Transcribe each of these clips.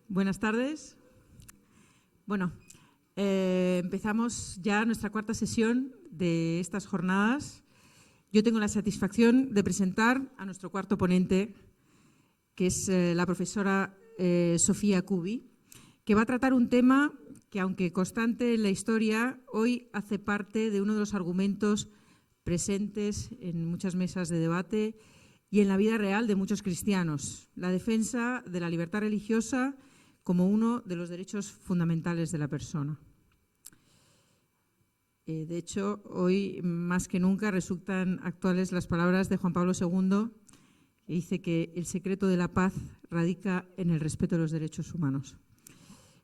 Buenas tardes. Bueno, empezamos ya nuestra cuarta sesión de estas jornadas. Yo tengo la satisfacción de presentar a nuestro cuarto ponente, que es la profesora Sophia Kuby, que va a tratar un tema que, aunque constante en la historia, hoy hace parte de uno de los argumentos presentes en muchas mesas de debate y en la vida real de muchos cristianos: la defensa de la libertad religiosa como uno de los derechos fundamentales de la persona. De hecho, hoy más que nunca resultan actuales las palabras de Juan Pablo II, que dice que el secreto de la paz radica en el respeto de los derechos humanos.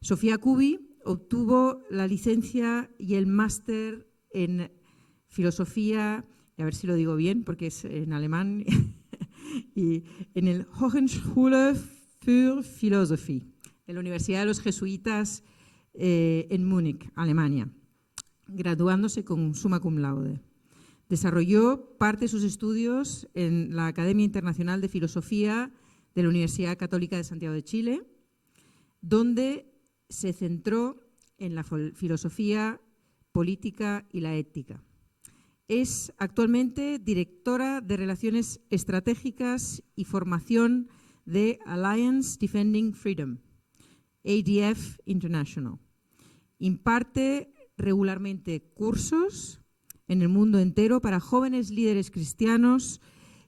Sophia Kuby obtuvo la licencia y el máster en filosofía, y a ver si lo digo bien porque es en alemán, y en el Hochschule für Philosophie, en la Universidad de los Jesuitas en Múnich, Alemania, graduándose con summa cum laude. Desarrolló parte de sus estudios en la Academia Internacional de Filosofía de la Universidad Católica de Santiago de Chile, donde se centró en la filosofía política y la ética. Es actualmente directora de Relaciones Estratégicas y Formación de Alliance Defending Freedom, ADF International. Imparte regularmente cursos en el mundo entero para jóvenes líderes cristianos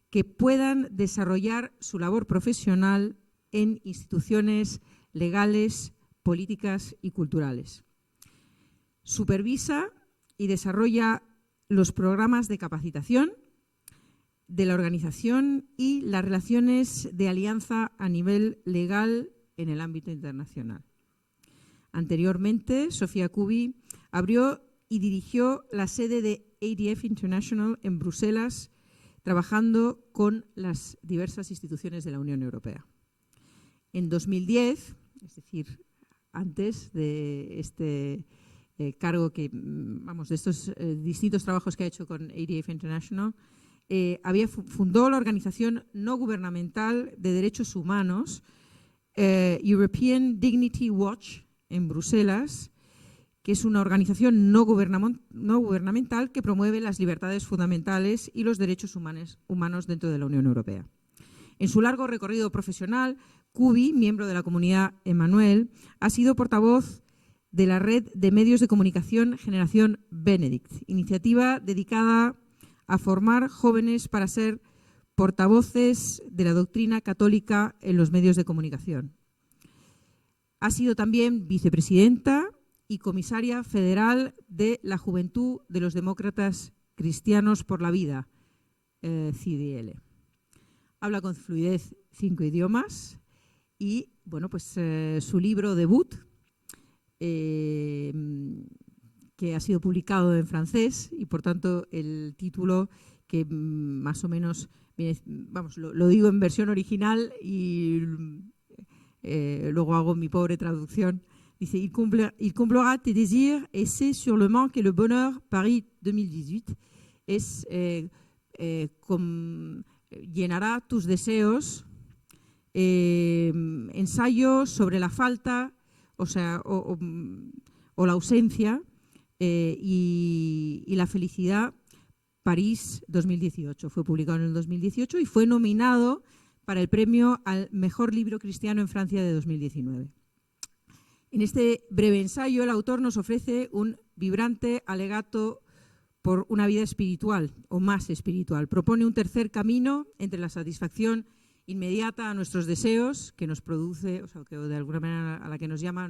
que puedan desarrollar su labor profesional en instituciones legales, políticas y culturales. Supervisa y desarrolla los programas de capacitación de la organización y las relaciones de alianza a nivel legal en el ámbito internacional. Anteriormente, Sophia Kuby abrió y dirigió la sede de ADF International en Bruselas, trabajando con las diversas instituciones de la Unión Europea. En 2010, es decir, antes de este cargo que, de estos distintos trabajos que ha hecho con ADF International, fundó la organización no gubernamental de derechos humanos European Dignity Watch en Bruselas, que es una organización no gubernamental que promueve las libertades fundamentales y los derechos humanos dentro de la Unión Europea. En su largo recorrido profesional, Kuby, miembro de la comunidad Emmanuel, ha sido portavoz de la red de medios de comunicación Generación Benedict, iniciativa dedicada a formar jóvenes para ser portavoces de la doctrina católica en los medios de comunicación. Ha sido también vicepresidenta y comisaria federal de la Juventud de los Demócratas Cristianos por la Vida, CDL. Habla con fluidez 5 idiomas y su libro debut, que ha sido publicado en francés, y por tanto el título, que más o menos viene, lo digo en versión original y luego hago mi pobre traducción. Dice: Il comblera tes désirs, essai sur le manque et le bonheur, Paris 2018. Llenará tus deseos, ensayo sobre la falta, o la ausencia y la felicidad, París 2018. Fue publicado en el 2018 y fue nominado para el premio al mejor libro cristiano en Francia de 2019. En este breve ensayo, el autor nos ofrece un vibrante alegato por una vida espiritual o más espiritual. Propone un tercer camino entre la satisfacción inmediata a nuestros deseos, que nos produce, que de alguna manera a la que nos llama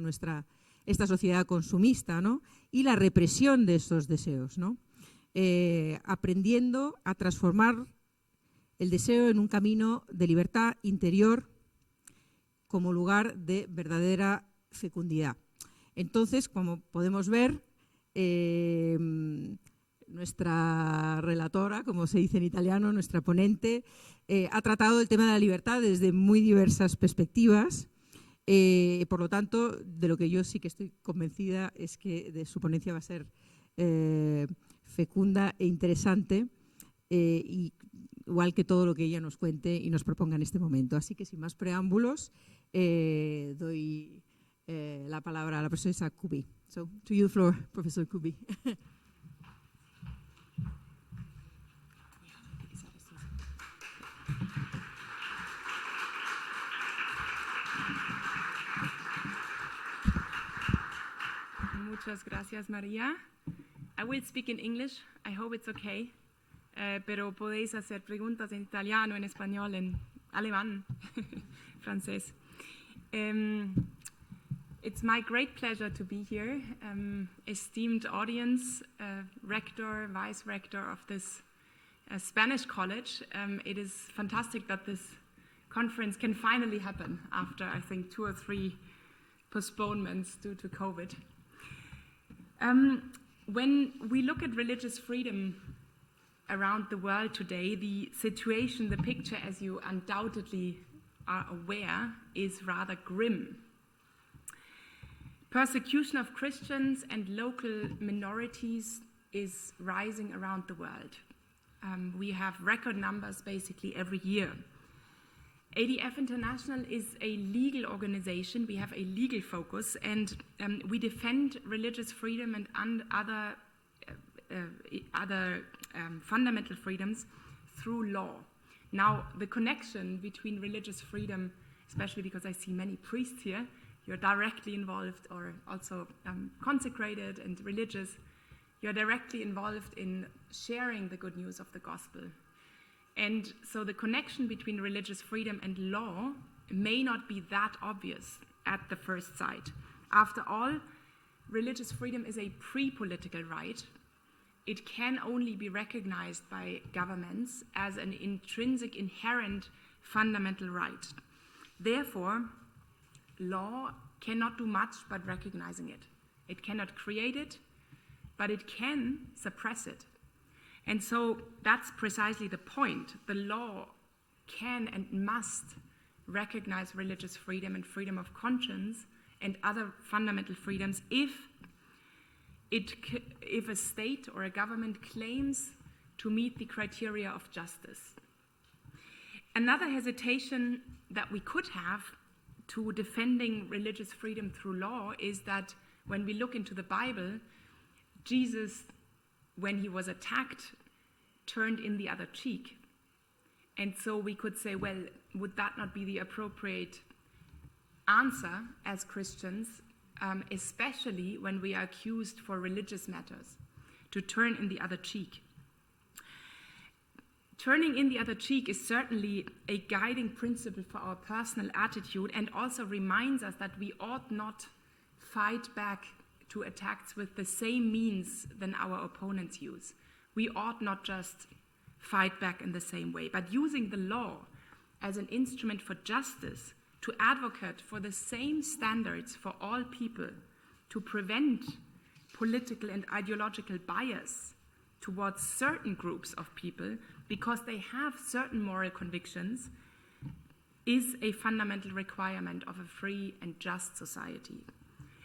esta sociedad consumista, ¿no?, y la represión de estos deseos, ¿no?, aprendiendo a transformar el deseo en un camino de libertad interior como lugar de verdadera fecundidad. Entonces, como podemos ver, nuestra relatora, como se dice en italiano, nuestra ponente, ha tratado el tema de la libertad desde muy diversas perspectivas. Por lo tanto, de lo que yo sí que estoy convencida es que de su ponencia va a ser fecunda e interesante, y igual que todo lo que ella nos cuente y nos proponga en este momento. Así que sin más preámbulos, doy la palabra a la profesora Kuby. So, to you the floor, Professor Kuby. Muchas gracias, María. I will speak in English. I hope it's okay. Pero podéis hacer preguntas en italiano, en español, en alemán, francés. It's my great pleasure to be here, esteemed audience, rector, vice rector of this Spanish college. It is fantastic that this conference can finally happen after, I think, 2 or 3 postponements due to COVID. When we look at religious freedom around the world today, the situation, the picture, as you undoubtedly are aware, is rather grim. Persecution of Christians and local minorities is rising around the world. We have record numbers basically every year. ADF International is a legal organization. We have a legal focus, and we defend religious freedom and other fundamental freedoms through law. Now, the connection between religious freedom, especially because I see many priests here, you're directly involved or also consecrated and religious, you're directly involved in sharing the good news of the gospel. And so the connection between religious freedom and law may not be that obvious at the first sight. After all, religious freedom is a pre-political right. It can only be recognized by governments as an intrinsic, inherent, fundamental right. Therefore, law cannot do much but recognizing it. It cannot create it, but it can suppress it. And so that's precisely the point. The law can and must recognize religious freedom and freedom of conscience and other fundamental freedoms if a state or a government claims to meet the criteria of justice. Another hesitation that we could have to defending religious freedom through law is that when we look into the Bible, Jesus, when he was attacked, turned in the other cheek. And so we could say, well, would that not be the appropriate answer as Christians, especially when we are accused for religious matters, to turn in the other cheek? Turning in the other cheek is certainly a guiding principle for our personal attitude and also reminds us that we ought not fight back to attacks with the same means than our opponents use. We ought not just fight back in the same way, but using the law as an instrument for justice, to advocate for the same standards for all people, to prevent political and ideological bias towards certain groups of people because they have certain moral convictions, is a fundamental requirement of a free and just society.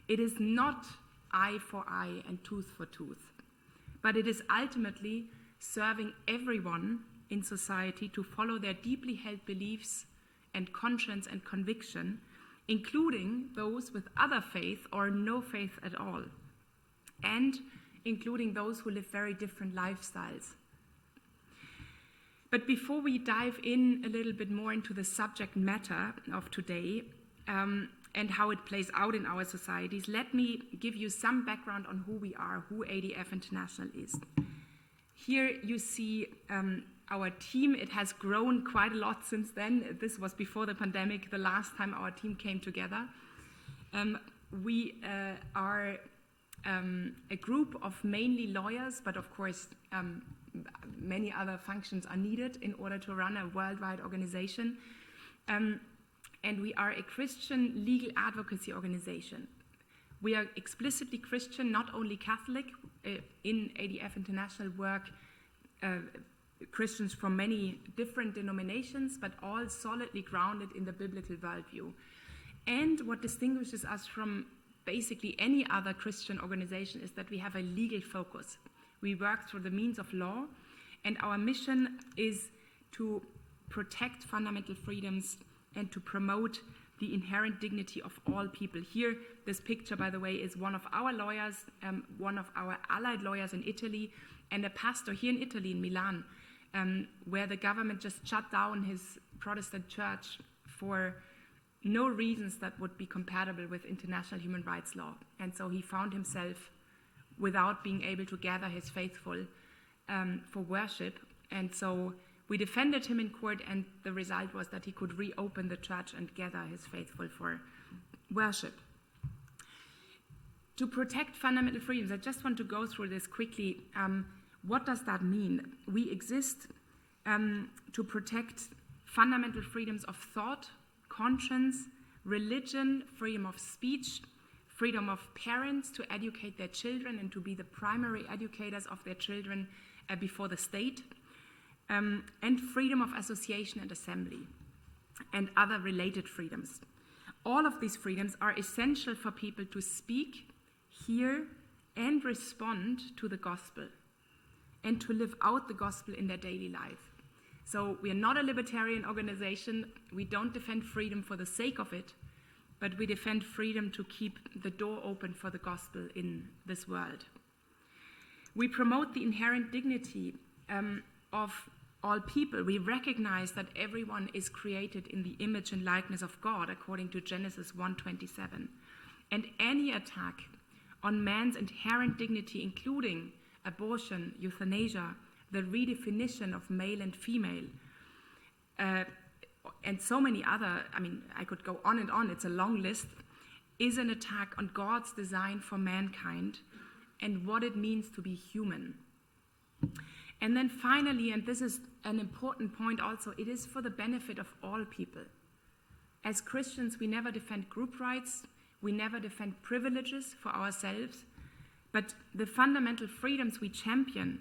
It is not eye for eye and tooth for tooth, but it is ultimately serving everyone in society to follow their deeply held beliefs and conscience and conviction, including those with other faith or no faith at all, and including those who live very different lifestyles. But before we dive in a little bit more into the subject matter of today and how it plays out in our societies, let me give you some background on who we are, who ADF International is. Here you see our team. It has grown quite a lot since then. This was before the pandemic, the last time our team came together. We are a group of mainly lawyers, but of course many other functions are needed in order to run a worldwide organization. And we are a Christian legal advocacy organization. We are explicitly Christian, not only Catholic. In ADF International work Christians from many different denominations, but all solidly grounded in the biblical worldview. And what distinguishes us from basically any other Christian organization is that we have a legal focus. We work through the means of law, and our mission is to protect fundamental freedoms and to promote the inherent dignity of all people. Here, this picture, by the way, is one of our lawyers, one of our allied lawyers in Italy, and a pastor here in Italy, in Milan, where the government just shut down his Protestant church for no reasons that would be compatible with international human rights law. And so he found himself without being able to gather his faithful for worship. And so we defended him in court, and the result was that he could reopen the church and gather his faithful for worship. To protect fundamental freedoms, I just want to go through this quickly. What does that mean? We exist to protect fundamental freedoms of thought, conscience, religion, freedom of speech, freedom of parents to educate their children and to be the primary educators of their children before the state, and freedom of association and assembly, and other related freedoms. All of these freedoms are essential for people to speak, hear, and respond to the gospel, and to live out the gospel in their daily life. So we are not a libertarian organization. We don't defend freedom for the sake of it, but we defend freedom to keep the door open for the gospel in this world. We promote the inherent dignity of all people. We recognize that everyone is created in the image and likeness of God, according to Genesis 1:27. And any attack on man's inherent dignity, including abortion, euthanasia, the redefinition of male and female, and so many other, I could go on and on, it's a long list, is an attack on God's design for mankind and what it means to be human. And then finally, and this is an important point also, it is for the benefit of all people. As Christians, we never defend group rights, we never defend privileges for ourselves, but the fundamental freedoms we champion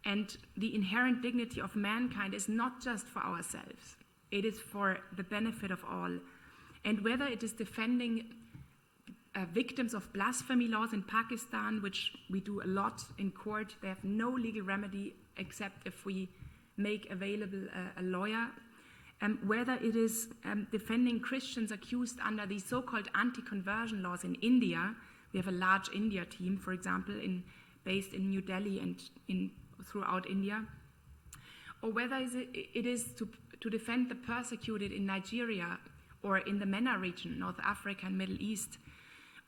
and the inherent dignity of mankind is not just for ourselves. It is for the benefit of all. And whether it is defending victims of blasphemy laws in Pakistan, which we do a lot in court, they have no legal remedy except if we make available a lawyer. Whether it is defending Christians accused under the so-called anti-conversion laws in India, we have a large India team, for example, based in New Delhi and throughout India, or whether it is to defend the persecuted in Nigeria or in the MENA region, North Africa and Middle East,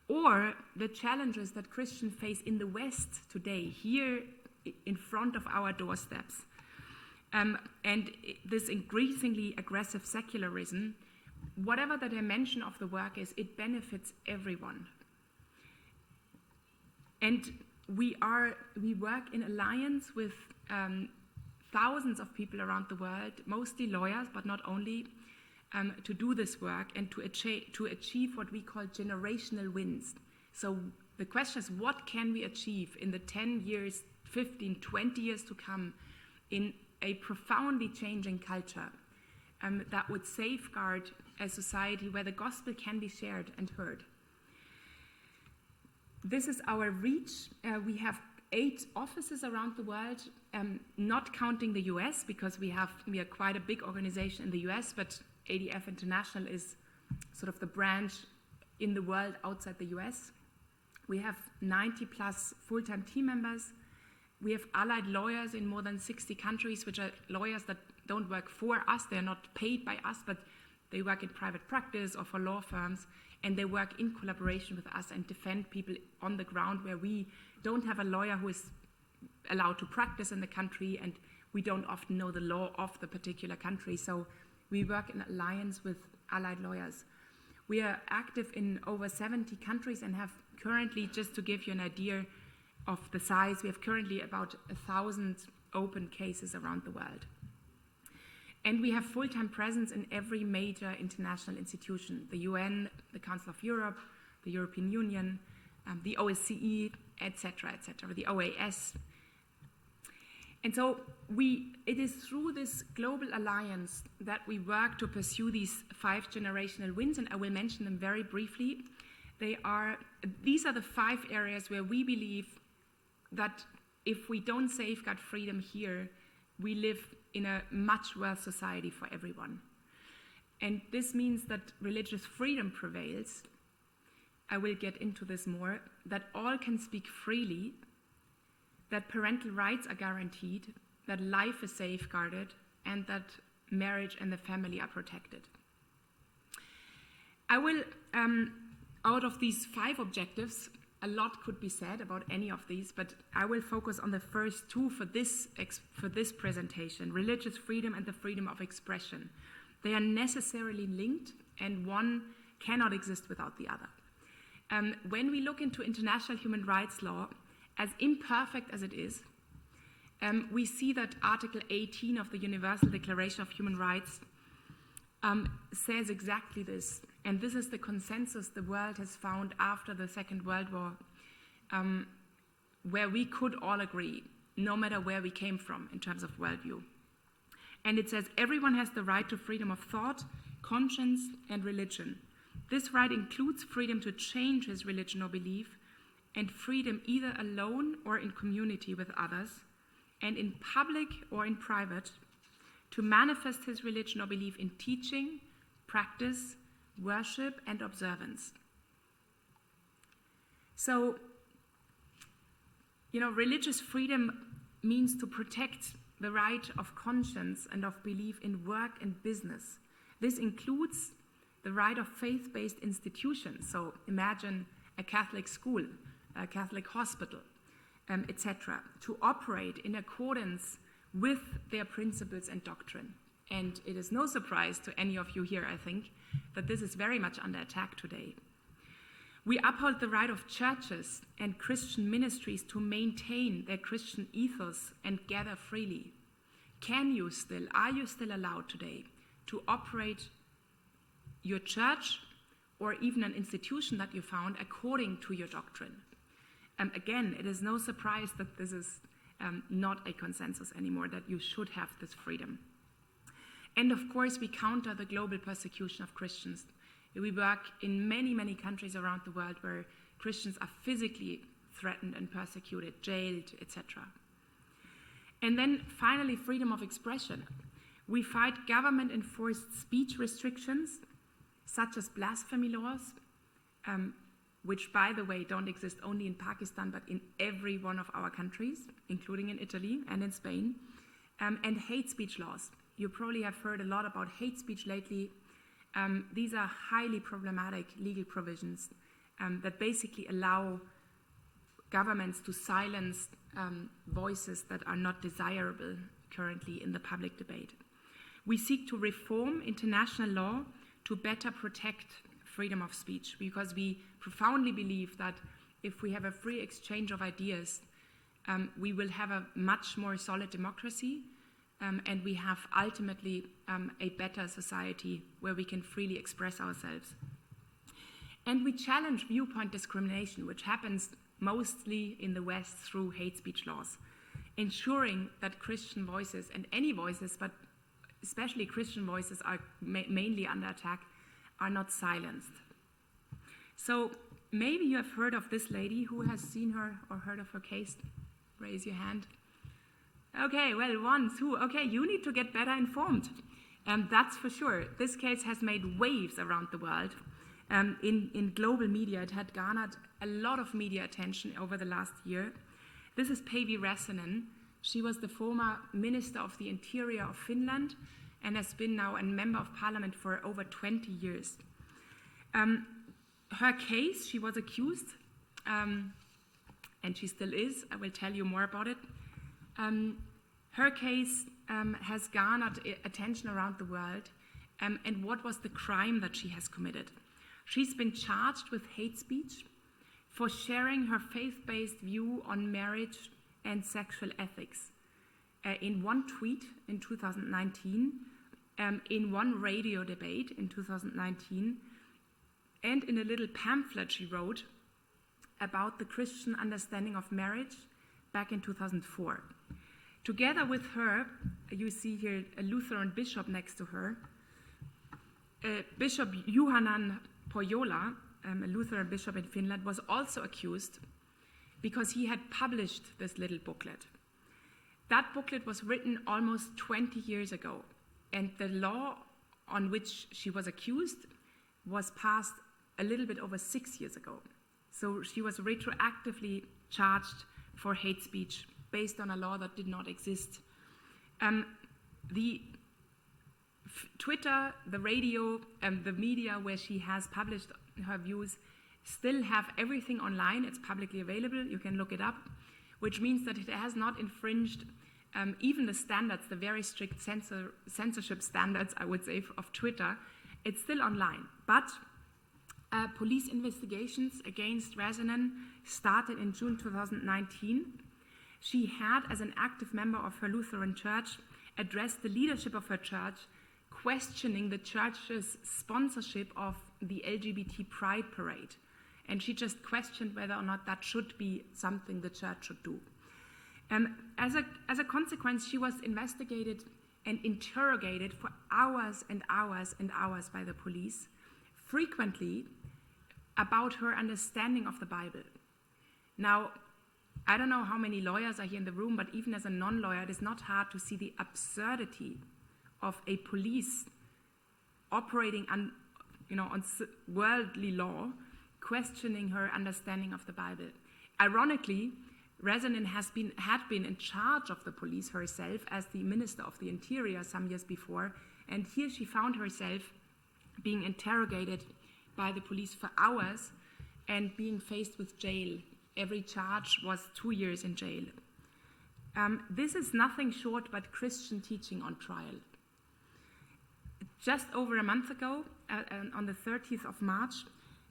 or the challenges that Christians face in the West today, here in front of our doorsteps. And this increasingly aggressive secularism, whatever the dimension of the work is, it benefits everyone. And we work in alliance with thousands of people around the world, mostly lawyers, but not only, to do this work and to achieve what we call generational wins. So the question is, what can we achieve in the 10 years, 15, 20 years to come in a profoundly changing culture that would safeguard a society where the gospel can be shared and heard? This is our reach. We have 8 offices around the world, not counting the US, because we are quite a big organization in the US, but ADF International is sort of the branch in the world outside the US. We have 90 plus full-time team members. We have allied lawyers in more than 60 countries, which are lawyers that don't work for us. They're not paid by us, but they work in private practice or for law firms, and they work in collaboration with us and defend people on the ground where we don't have a lawyer who is allowed to practice in the country, and we don't often know the law of the particular country. So we work in alliance with allied lawyers. We are active in over 70 countries and have currently, just to give you an idea of the size, we have currently about 1,000 open cases around the world. And we have full-time presence in every major international institution, the UN, the Council of Europe, the European Union, the OSCE, etc., the OAS. And so it is through this global alliance that we work to pursue these 5 generational wins, and I will mention them very briefly. These are the 5 areas where we believe that if we don't safeguard freedom here, we live in a much worse society for everyone. And this means that religious freedom prevails. I will get into this more, that all can speak freely, that parental rights are guaranteed, that life is safeguarded, and that marriage and the family are protected. I will, out of these 5 objectives, a lot could be said about any of these, but I will focus on the first 2 for this presentation, religious freedom and the freedom of expression. They are necessarily linked, and one cannot exist without the other. When we look into international human rights law, as imperfect as it is, we see that Article 18 of the Universal Declaration of Human Rights says exactly this. And this is the consensus the world has found after the Second World War, where we could all agree, no matter where we came from in terms of worldview. And it says, everyone has the right to freedom of thought, conscience, and religion. This right includes freedom to change his religion or belief, and freedom either alone or in community with others, and in public or in private, to manifest his religion or belief in teaching, practice, worship, and observance. So, religious freedom means to protect the right of conscience and of belief in work and business. This includes the right of faith-based institutions. So imagine a Catholic school, a Catholic hospital, etc., to operate in accordance with their principles and doctrine. And it is no surprise to any of you here, I think, that this is very much under attack today. We uphold the right of churches and Christian ministries to maintain their Christian ethos and gather freely. Are you still allowed today to operate your church or even an institution that you found according to your doctrine? Again, it is no surprise that this is not a consensus anymore, that you should have this freedom. And of course, we counter the global persecution of Christians. We work in many, many countries around the world where Christians are physically threatened and persecuted, jailed, etc. And then finally, freedom of expression. We fight government-enforced speech restrictions, such as blasphemy laws, which, by the way, don't exist only in Pakistan, but in every one of our countries, including in Italy and in Spain, and hate speech laws. You probably have heard a lot about hate speech lately. These are highly problematic legal provisions that basically allow governments to silence voices that are not desirable currently in the public debate. We seek to reform international law to better protect freedom of speech, because we profoundly believe that if we have a free exchange of ideas, we will have a much more solid democracy, and we have ultimately a better society where we can freely express ourselves. And we challenge viewpoint discrimination, which happens mostly in the West through hate speech laws, ensuring that Christian voices, and any voices, but especially Christian voices are mainly under attack, are not silenced. So maybe you have heard of this lady. Who has seen her or heard of her case? Raise your hand. Okay, well, 1, 2. Okay, you need to get better informed. That's for sure. This case has made waves around the world. In global media, it had garnered a lot of media attention over the last year. This is Päivi Räsänen. She was the former Minister of the Interior of Finland and has been now a member of parliament for over 20 years. Her case, she was accused, and she still is. I will tell you more about it. Her case has garnered attention around the world. And what was the crime that she has committed? She's been charged with hate speech for sharing her faith-based view on marriage and sexual ethics in one tweet in 2019, in one radio debate in 2019, and in a little pamphlet she wrote about the Christian understanding of marriage back in 2004. Together with her, you see here a Lutheran bishop next to her, Bishop Juhanan Pohjola, a Lutheran bishop in Finland, was also accused because he had published this little booklet. That booklet was written almost 20 years ago, and the law on which she was accused was passed a little bit over 6 years ago. So she was retroactively charged for hate speech based on a law that did not exist. The Twitter, the radio, and the media where she has published her views still have everything online. It's publicly available. You can look it up, which means that it has not infringed even the standards, the very strict censorship standards, I would say, of Twitter. It's still online. But police investigations against Relazione started in June 2019. She had, as an active member of her Lutheran church, addressed the leadership of her church, questioning the church's sponsorship of the LGBT Pride Parade. And she just questioned whether or not that should be something the church should do. As a consequence, she was investigated and interrogated for hours and hours and hours by the police, frequently about her understanding of the Bible. Now, I don't know how many lawyers are here in the room, but even as a non-lawyer, it is not hard to see the absurdity of a police operating on worldly law, questioning her understanding of the Bible. Ironically, Relazione had been in charge of the police herself as the Minister of the Interior some years before, and here she found herself being interrogated by the police for hours and being faced with jail. Every charge was 2 years in jail. This is nothing short but Christian teaching on trial. Just over a month ago, on the 30th of March,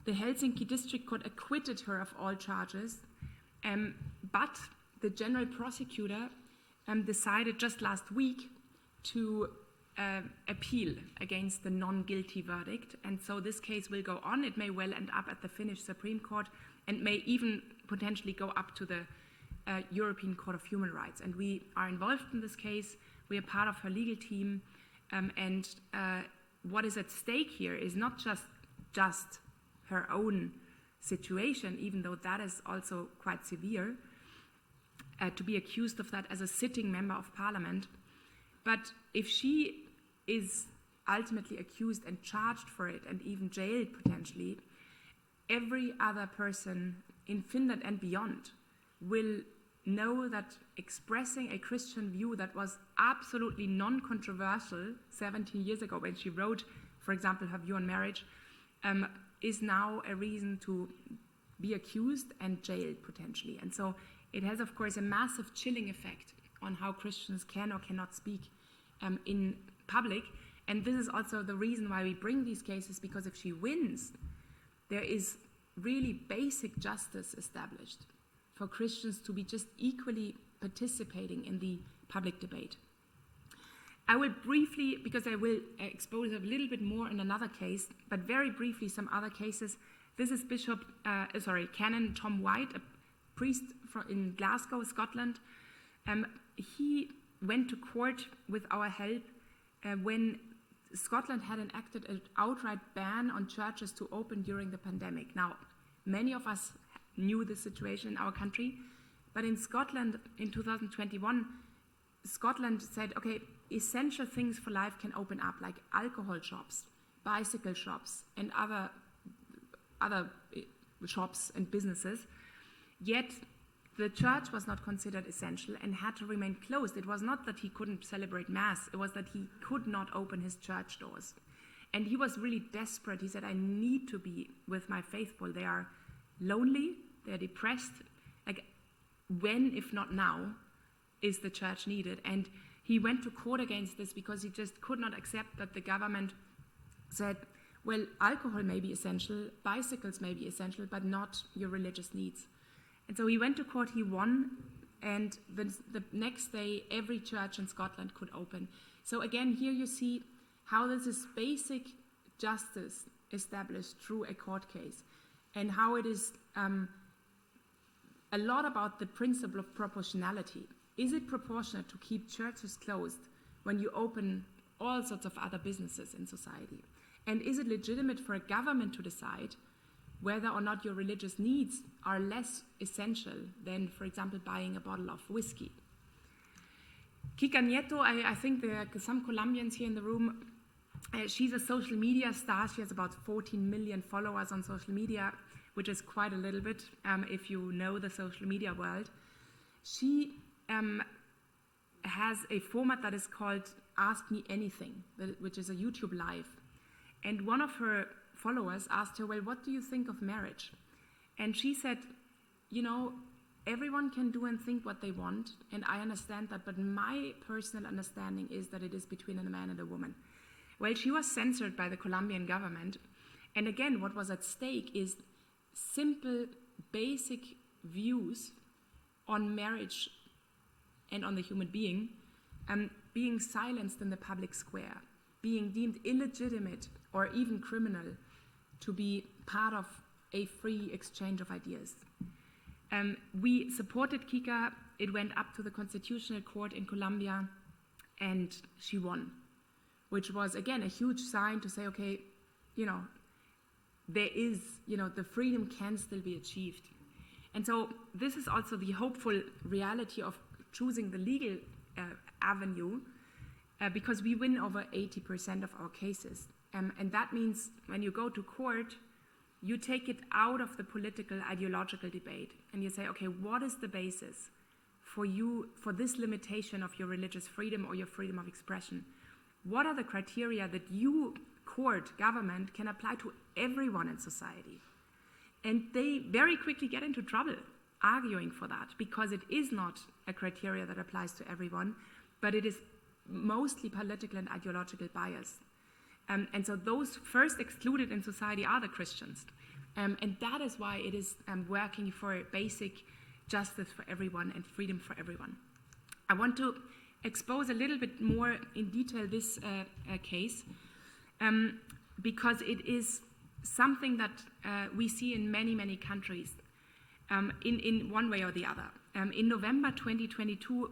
the Helsinki District Court acquitted her of all charges, but the general prosecutor decided just last week to appeal against the non-guilty verdict, and so this case will go on. It may well end up at the Finnish Supreme Court and may even potentially go up to the European Court of Human Rights. And we are involved in this case. We are part of her legal team, and what is at stake here is not just her own situation, even though that is also quite severe, to be accused of that as a sitting member of parliament. But if she is ultimately accused and charged for it and even jailed potentially, every other person in Finland and beyond will know that expressing a Christian view that was absolutely non-controversial 17 years ago when she wrote, for example, her view on marriage, is now a reason to be accused and jailed potentially. And so it has, of course, a massive chilling effect on how Christians can or cannot speak in public. And this is also the reason why we bring these cases, because if she wins, there is really basic justice established for Christians to be just equally participating in the public debate. I will briefly, because I will expose a little bit more in another case, but very briefly some other cases. This is Canon Tom White, a priest in Glasgow, Scotland. He went to court with our help when Scotland had enacted an outright ban on churches to open during the pandemic. Now, many of us knew the situation in our country, but in Scotland in 2021, Scotland said, okay, essential things for life can open up, like alcohol shops, bicycle shops, and other shops and businesses. Yet the church was not considered essential and had to remain closed. It was not that he couldn't celebrate Mass, it was that he could not open his church doors. And he was really desperate. He said, I need to be with my faithful. They are lonely, they're depressed. Like, when, if not now, is the church needed? And he went to court against this because he just could not accept that the government said, well, alcohol may be essential, bicycles may be essential, but not your religious needs. And so he went to court, he won, and the next day every church in Scotland could open. So again, here you see how this is basic justice established through a court case, and how it is a lot about the principle of proportionality. Is it proportionate to keep churches closed when you open all sorts of other businesses in society? And is it legitimate for a government to decide whether or not your religious needs are less essential than, for example, buying a bottle of whiskey? Kika Nieto, I think there are some Colombians here in the room. She's a social media star. She has about 14 million followers on social media, which is quite a little bit if you know the social media world. She has a format that is called Ask Me Anything, which is a YouTube live. And one of her followers asked her, well, what do you think of marriage? And she said, you know, everyone can do and think what they want, and I understand that, but my personal understanding is that it is between a man and a woman. Well, she was censored by the Colombian government, and again, what was at stake is simple, basic views on marriage and on the human being being silenced in the public square, being deemed illegitimate or even criminal to be part of a free exchange of ideas. We supported Kika. It went up to the Constitutional Court in Colombia, and she won, which was, again, a huge sign to say, okay, you know, there is, you know, the freedom can still be achieved. And so this is also the hopeful reality of choosing the legal avenue, because we win over 80% of our cases. And that means when you go to court, you take it out of the political, ideological debate, and you say, okay, what is the basis for you, for this limitation of your religious freedom or your freedom of expression? What are the criteria that you, court, government, can apply to everyone in society? And they very quickly get into trouble arguing for that, because it is not a criteria that applies to everyone, but it is mostly political and ideological bias. And so those first excluded in society are the Christians. And that is why it is working for basic justice for everyone and freedom for everyone. I want to expose a little bit more in detail this case, because it is something that we see in many, many countries in one way or the other. In November 2022,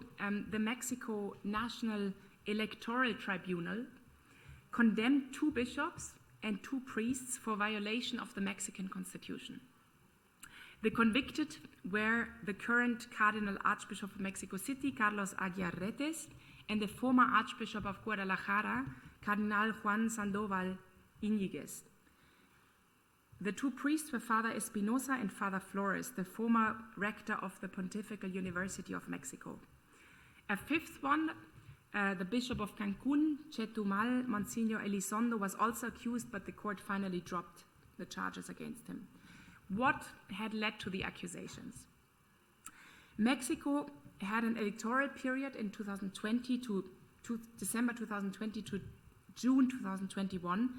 the Mexico National Electoral Tribunal condemned 2 bishops and 2 priests for violation of the Mexican Constitution. The convicted were the current Cardinal Archbishop of Mexico City, Carlos Aguirretes, and the former Archbishop of Guadalajara, Cardinal Juan Sandoval Iñiguez. The 2 priests were Father Espinosa and Father Flores, the former rector of the Pontifical University of Mexico. A 5th one, the Bishop of Cancun, Chetumal, Monsignor Elizondo, was also accused, but the court finally dropped the charges against him. What had led to the accusations? Mexico had an electoral period in 2020 to December 2020 to June 2021,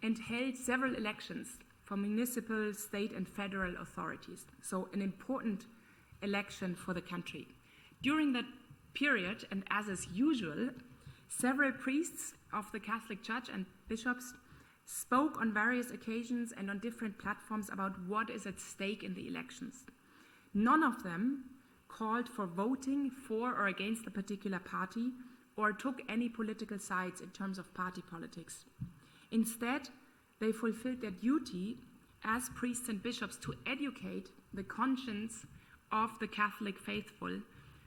and held several elections for municipal, state, and federal authorities. So an important election for the country. During that period, and as is usual, several priests of the Catholic Church and bishops spoke on various occasions and on different platforms about what is at stake in the elections. None of them called for voting for or against a particular party or took any political sides in terms of party politics. Instead, they fulfilled their duty as priests and bishops to educate the conscience of the Catholic faithful,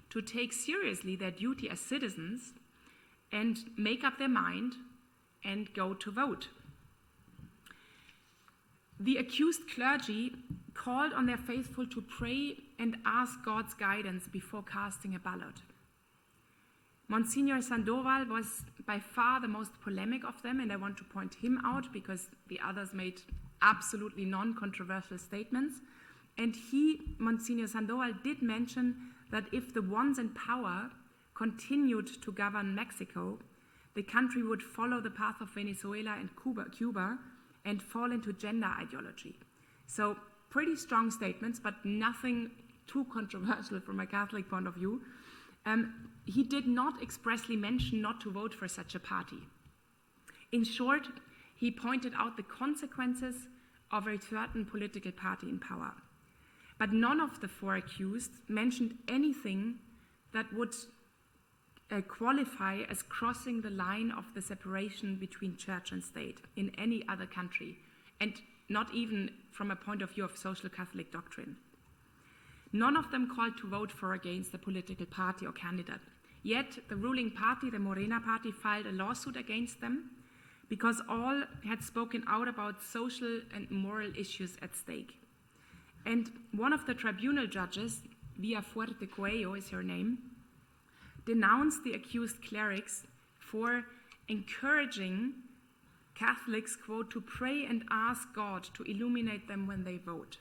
to take seriously their duty as citizens and make up their mind and go to vote. The accused clergy called on their faithful to pray and ask God's guidance before casting a ballot. Monsignor Sandoval was by far the most polemic of them, and I want to point him out because the others made absolutely non-controversial statements. And Monsignor Sandoval, did mention that if the ones in power continued to govern Mexico, the country would follow the path of Venezuela and Cuba and fall into gender ideology. So pretty strong statements, but nothing too controversial from a Catholic point of view. He did not expressly mention not to vote for such a party. In short, he pointed out the consequences of a certain political party in power. But none of the 4 accused mentioned anything that would qualify as crossing the line of the separation between church and state in any other country, and not even from a point of view of social Catholic doctrine. None of them called to vote for or against a political party or candidate. Yet the ruling party, the Morena party, filed a lawsuit against them because all had spoken out about social and moral issues at stake. And one of the tribunal judges, Villafuerte Coello is her name, denounced the accused clerics for encouraging Catholics, quote, to pray and ask God to illuminate them when they vote.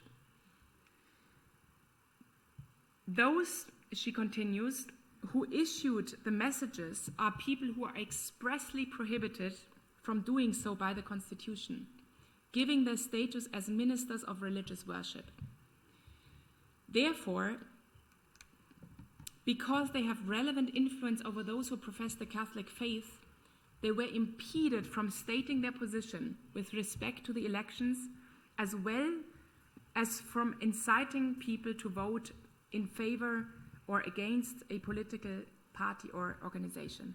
Those, she continues, who issued the messages are people who are expressly prohibited from doing so by the Constitution, giving their status as ministers of religious worship. Therefore, because they have relevant influence over those who profess the Catholic faith, they were impeded from stating their position with respect to the elections, as well as from inciting people to vote in favor or against a political party or organization.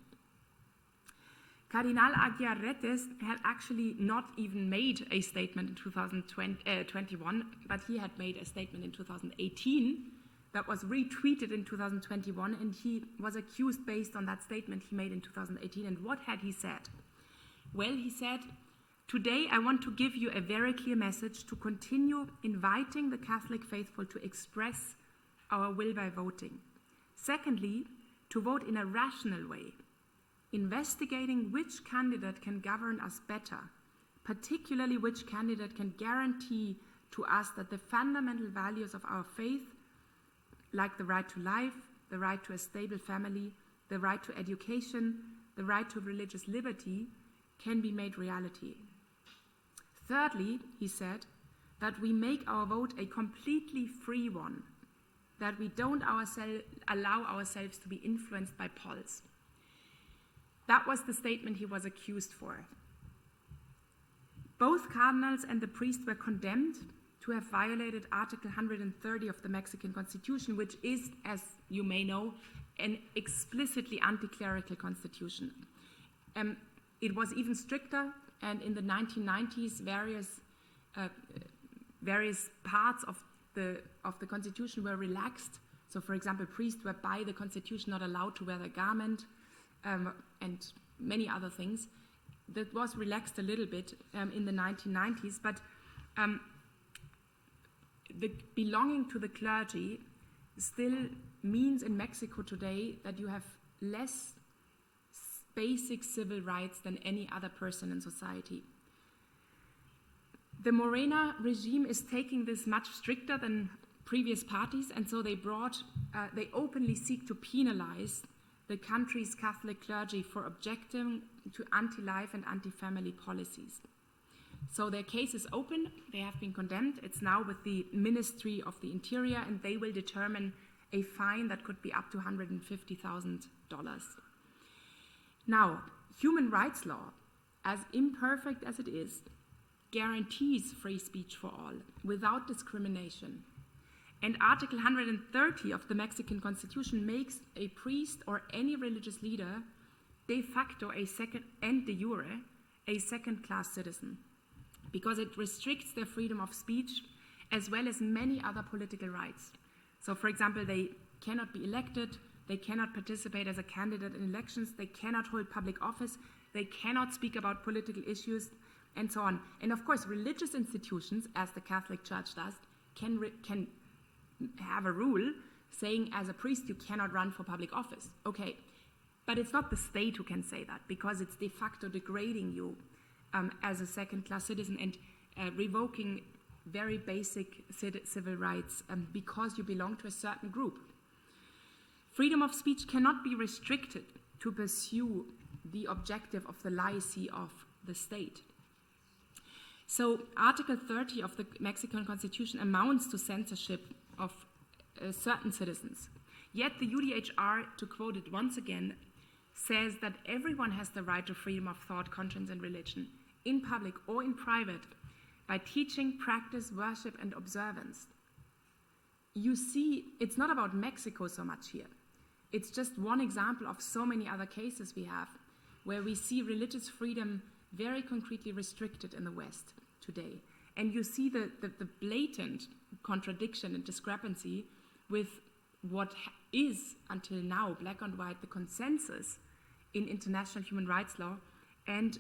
Cardinal Aguirretes had actually not even made a statement in 2021, but he had made a statement in 2018 that was retweeted in 2021, and he was accused based on that statement he made in 2018. And what had he said? Well, he said, "Today I want to give you a very clear message to continue inviting the Catholic faithful to express our will by voting. Secondly, to vote in a rational way, investigating which candidate can govern us better, particularly which candidate can guarantee to us that the fundamental values of our faith, like the right to life, the right to a stable family, the right to education, the right to religious liberty, can be made reality. Thirdly, he said, that we make our vote a completely free one, that we don't allow ourselves to be influenced by polls." That was the statement he was accused for. Both cardinals and the priest were condemned to have violated Article 130 of the Mexican Constitution, which is, as you may know, an explicitly anti-clerical constitution. It was even stricter, and in the 1990s, various parts of the Constitution were relaxed. So, for example, priests were by the Constitution not allowed to wear the garment, and many other things. That was relaxed a little bit in the 1990s, but the belonging to the clergy still means in Mexico today that you have less basic civil rights than any other person in society. The Morena regime is taking this much stricter than previous parties, and so they openly seek to penalize the country's Catholic clergy for objecting to anti-life and anti-family policies. So their case is open, they have been condemned, it's now with the Ministry of the Interior, and they will determine a fine that could be up to $150,000. Now, human rights law, as imperfect as it is, guarantees free speech for all, without discrimination. And Article 130 of the Mexican Constitution makes a priest or any religious leader de facto and de jure a second-class citizen, because it restricts their freedom of speech as well as many other political rights. So, for example, they cannot be elected, they cannot participate as a candidate in elections, they cannot hold public office, they cannot speak about political issues, and so on. And of course, religious institutions, as the Catholic Church does, can have a rule saying as a priest you cannot run for public office. Okay, but it's not the state who can say that, because it's de facto degrading you as a second-class citizen and revoking very basic civil rights because you belong to a certain group. Freedom of speech cannot be restricted to pursue the objective of the laity of the state. So Article 30 of the Mexican Constitution amounts to censorship of certain citizens. Yet the UDHR, to quote it once again, says that everyone has the right to freedom of thought, conscience, and religion, in public or in private, by teaching, practice, worship, and observance. You see, it's not about Mexico so much here. It's just one example of so many other cases we have where we see religious freedom very concretely restricted in the West today. And you see the blatant contradiction and discrepancy with what is, until now, black and white, the consensus in international human rights law and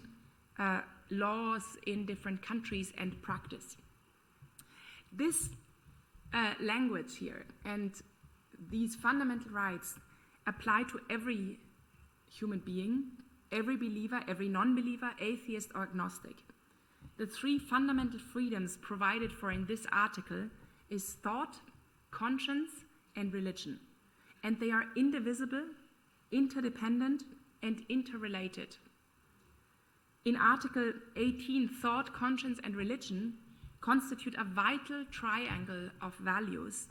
laws in different countries and practice. This language here and these fundamental rights apply to every human being, every believer, every non-believer, atheist or agnostic. The three fundamental freedoms provided for in this article is thought, conscience, and religion. And they are indivisible, interdependent, and interrelated. In Article 18, thought, conscience, and religion constitute a vital triangle of values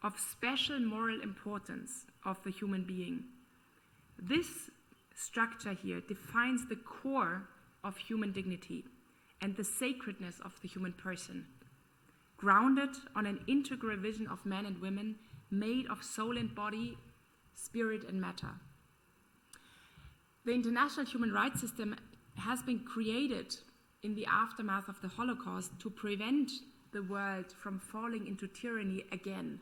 of special moral importance of the human being. This structure here defines the core of human dignity and the sacredness of the human person, grounded on an integral vision of men and women made of soul and body, spirit and matter. The international human rights system has been created in the aftermath of the Holocaust to prevent the world from falling into tyranny again.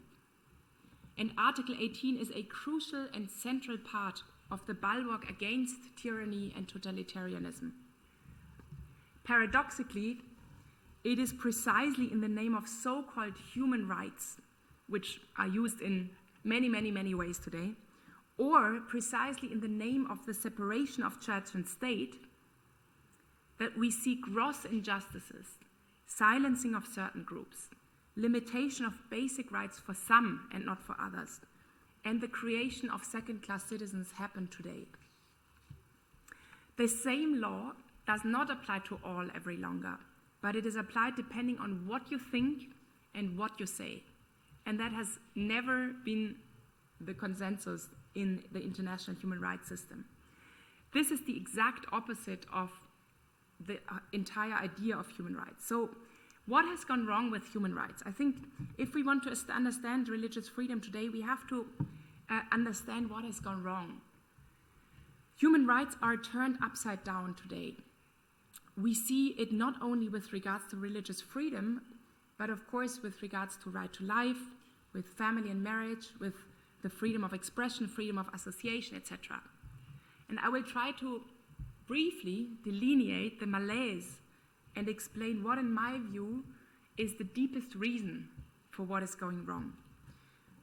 And Article 18 is a crucial and central part of the bulwark against tyranny and totalitarianism. Paradoxically, it is precisely in the name of so-called human rights, which are used in many, many, many ways today, or precisely in the name of the separation of church and state, that we see gross injustices, silencing of certain groups, limitation of basic rights for some and not for others, and the creation of second-class citizens happen today. The same law does not apply to all every longer, but it is applied depending on what you think and what you say. And that has never been the consensus in the international human rights system. This is the exact opposite of the entire idea of human rights. So what has gone wrong with human rights? I think if we want to understand religious freedom today, we have to understand what has gone wrong. Human rights are turned upside down today. We see it not only with regards to religious freedom, but of course with regards to right to life, with family and marriage, with the freedom of expression, freedom of association, etc. And I will try to briefly delineate the malaise and explain what, in my view, is the deepest reason for what is going wrong.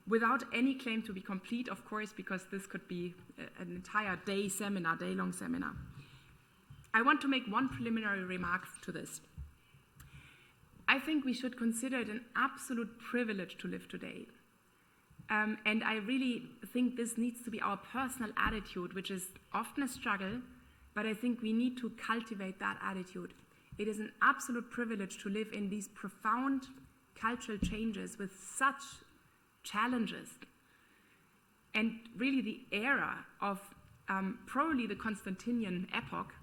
Without any claim to be complete, of course, because this could be an entire day-long seminar. I want to make one preliminary remark to this. I think we should consider it an absolute privilege to live today. And I really think this needs to be our personal attitude, which is often a struggle, but I think we need to cultivate that attitude. It is an absolute privilege to live in these profound cultural changes with such challenges. And really the era of probably the Constantinian epoch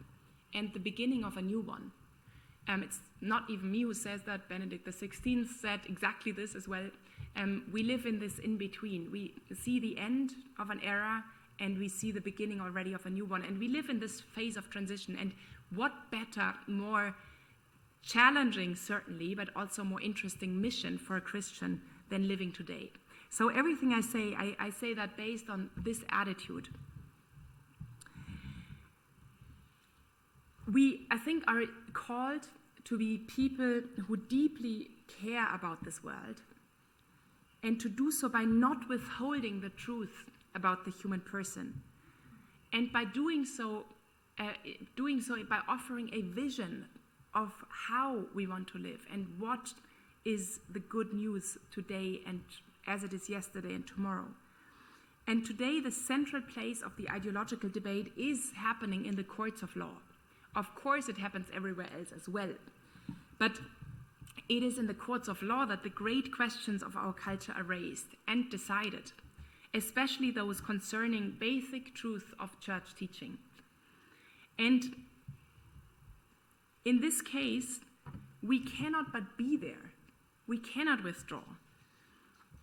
and the beginning of a new one. It's not even me who says that. Benedict XVI said exactly this as well. We live in this in-between. We see the end of an era and we see the beginning already of a new one. And we live in this phase of transition. And what better, more challenging certainly, but also more interesting mission for a Christian than living today. So everything I say that based on this attitude. We, I think, are called to be people who deeply care about this world and to do so by not withholding the truth about the human person. And by doing so by offering a vision of how we want to live and what is the good news today and as it is yesterday and tomorrow. And today the central place of the ideological debate is happening in the courts of law. Of course it happens everywhere else as well. But it is in the courts of law that the great questions of our culture are raised and decided, especially those concerning basic truth of church teaching. And in this case, we cannot but be there. We cannot withdraw.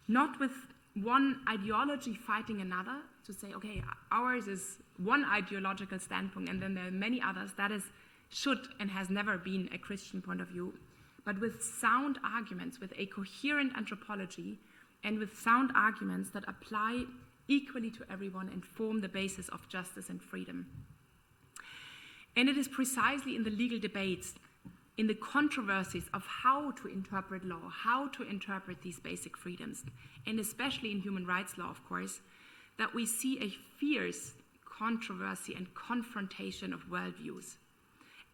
Not with one ideology fighting another, to say, okay, ours is one ideological standpoint and then there are many others. That is, should and has never been a Christian point of view, but with sound arguments, with a coherent anthropology and with sound arguments that apply equally to everyone and form the basis of justice and freedom. And it is precisely in the legal debates, in the controversies of how to interpret law, how to interpret these basic freedoms, and especially in human rights law, of course, that we see a fierce controversy and confrontation of worldviews.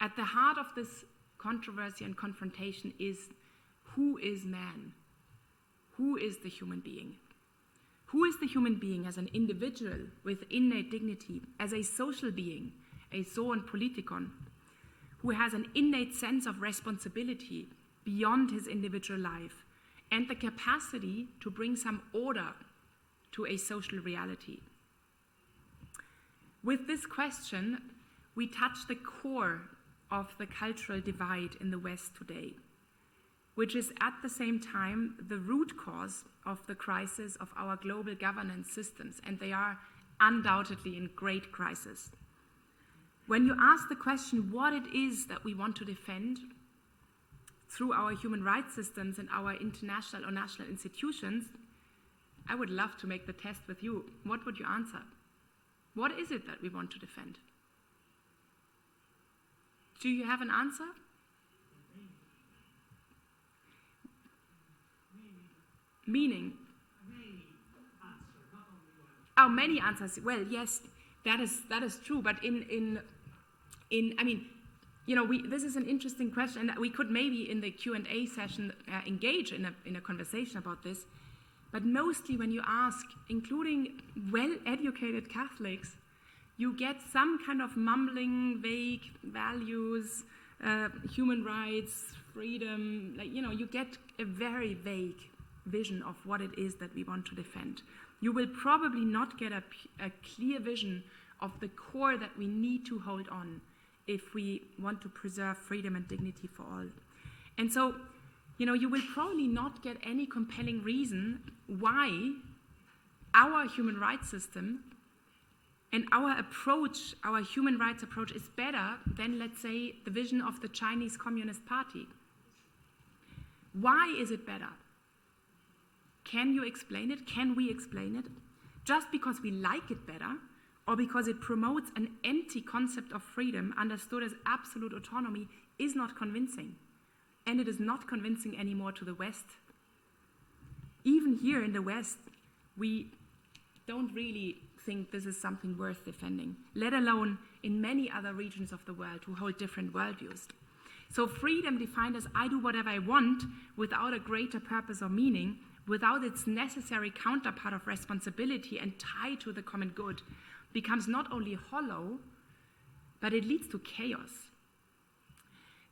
At the heart of this controversy and confrontation is, who is man? Who is the human being? Who is the human being as an individual with innate dignity, as a social being, a zoon politikon, who has an innate sense of responsibility beyond his individual life and the capacity to bring some order to a social reality? With this question, we touch the core of the cultural divide in the West today, which is at the same time the root cause of the crisis of our global governance systems, and they are undoubtedly in great crisis. When you ask the question what it is that we want to defend through our human rights systems and our international or national institutions, I would love to make the test with you. What would you answer? What is it that we want to defend? Do you have an answer? Meaning. Oh, many answers. Well, yes, that is true. But I mean, you know, this is an interesting question, and we could maybe in the Q&A session engage in a conversation about this. But mostly when you ask, including well-educated Catholics, you get some kind of mumbling, vague values, human rights, freedom, like, you know, you get a very vague vision of what it is that we want to defend. You will probably not get a clear vision of the core that we need to hold on if we want to preserve freedom and dignity for all. And so, you know, you will probably not get any compelling reason why our human rights system and our approach, our human rights approach, is better than, let's say, the vision of the Chinese Communist Party. Why is it better? Can you explain it? Can we explain it? Just because we like it better, or because it promotes an empty concept of freedom understood as absolute autonomy, is not convincing. And it is not convincing anymore to the West. Even here in the West, we don't really think this is something worth defending, let alone in many other regions of the world who hold different worldviews. So freedom defined as I do whatever I want without a greater purpose or meaning, without its necessary counterpart of responsibility and tied to the common good, becomes not only hollow, but it leads to chaos.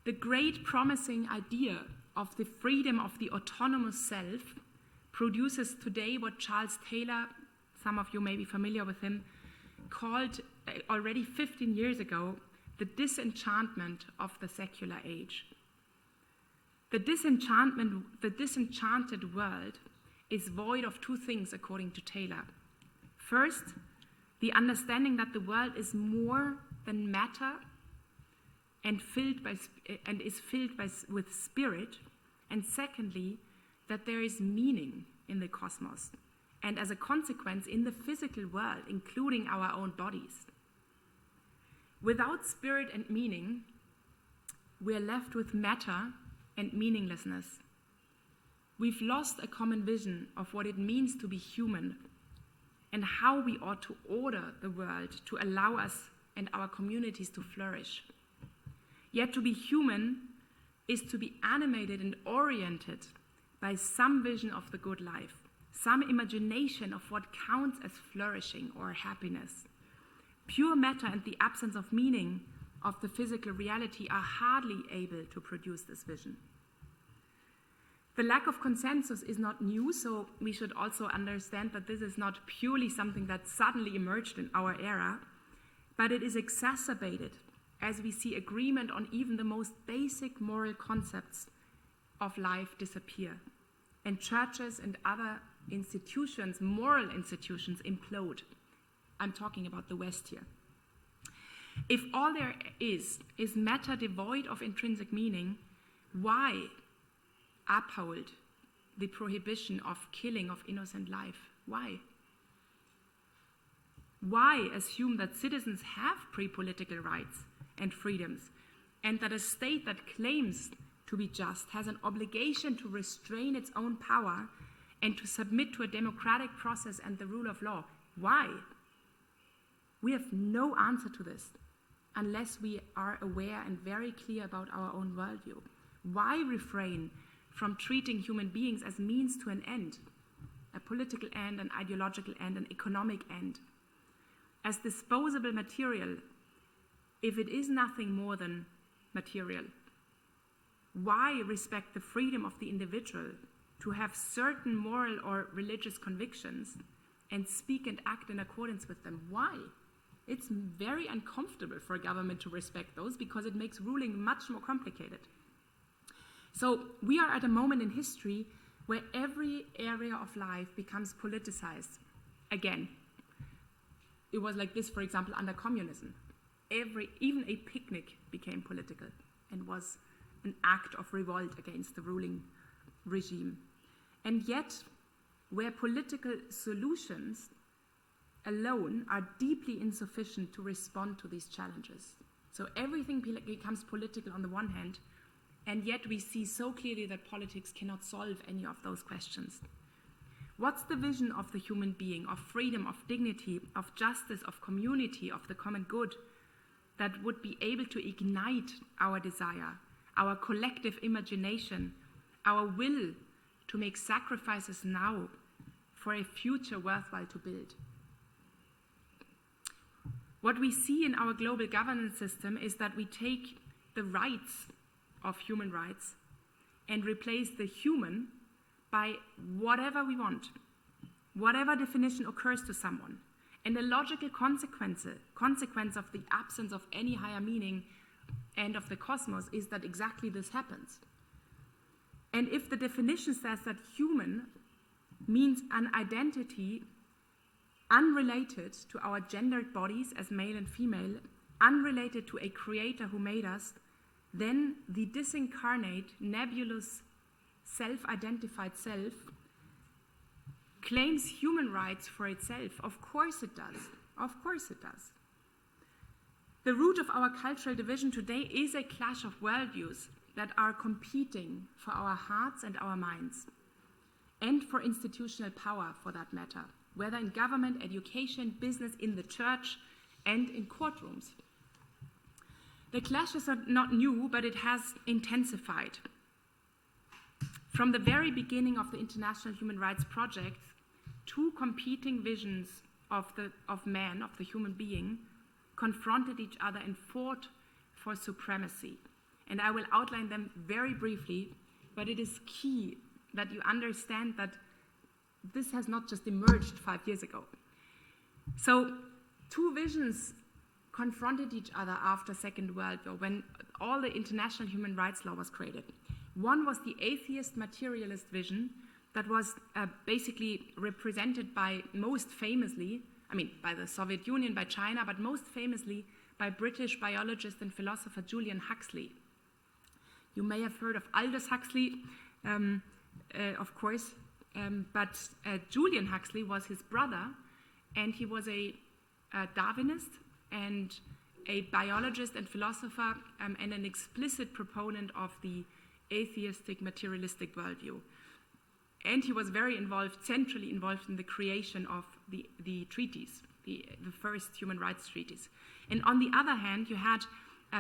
The great promising idea of the freedom of the autonomous self produces today what Charles Taylor, some of you may be familiar with him, called already 15 years ago the disenchantment of the secular age. The disenchanted world is void of two things, according to Taylor. First, the understanding that the world is more than matter and is filled with spirit, and secondly, that there is meaning in the cosmos, and as a consequence in the physical world, including our own bodies. Without spirit and meaning, we are left with matter and meaninglessness. We've lost a common vision of what it means to be human and how we ought to order the world to allow us and our communities to flourish. Yet to be human is to be animated and oriented by some vision of the good life, some imagination of what counts as flourishing or happiness. Pure matter and the absence of meaning of the physical reality are hardly able to produce this vision. The lack of consensus is not new, so we should also understand that this is not purely something that suddenly emerged in our era, but it is exacerbated as we see agreement on even the most basic moral concepts of life disappear, and churches and other institutions, moral institutions, implode. I'm talking about the West here. If all there is matter devoid of intrinsic meaning, why uphold the prohibition of killing of innocent life? Why? Why assume that citizens have pre-political rights and freedoms, and that a state that claims to be just has an obligation to restrain its own power and to submit to a democratic process and the rule of law? Why? We have no answer to this unless we are aware and very clear about our own worldview. Why refrain from treating human beings as means to an end, a political end, an ideological end, an economic end, as disposable material, if it is nothing more than material? Why respect the freedom of the individual to have certain moral or religious convictions and speak and act in accordance with them? Why? It's very uncomfortable for a government to respect those because it makes ruling much more complicated. So we are at a moment in history where every area of life becomes politicized again. It was like this, for example, under communism. Even a picnic became political and was an act of revolt against the ruling regime. And yet, where political solutions alone are deeply insufficient to respond to these challenges. So everything becomes political on the one hand, and yet we see so clearly that politics cannot solve any of those questions. What's the vision of the human being, of freedom, of dignity, of justice, of community, of the common good, that would be able to ignite our desire, our collective imagination, our will to make sacrifices now for a future worthwhile to build? What we see in our global governance system is that we take the rights of human rights and replace the human by whatever we want, whatever definition occurs to someone. And the logical consequence of the absence of any higher meaning and of the cosmos is that exactly this happens. And if the definition says that human means an identity unrelated to our gendered bodies as male and female, unrelated to a creator who made us, then the disincarnate, nebulous, self-identified self claims human rights for itself. Of course it does. Of course it does. The root of our cultural division today is a clash of worldviews that are competing for our hearts and our minds, and for institutional power, for that matter, whether in government, education, business, in the church, and in courtrooms. The clashes are not new, but it has intensified. From the very beginning of the International Human Rights Project, two competing visions of man, of the human being, confronted each other and fought for supremacy. And I will outline them very briefly, but it is key that you understand that this has not just emerged 5 years ago. So two visions confronted each other after Second World War, when all the international human rights law was created. One was the atheist materialist vision that was basically represented by, most famously, by the Soviet Union, by China, but most famously by British biologist and philosopher Julian Huxley. You may have heard of Aldous Huxley, of course, but Julian Huxley was his brother, and he was a Darwinist and a biologist and philosopher, and an explicit proponent of the atheistic materialistic worldview. And he was very centrally involved in the creation of the treaties, the first human rights treaties. And on the other hand, you had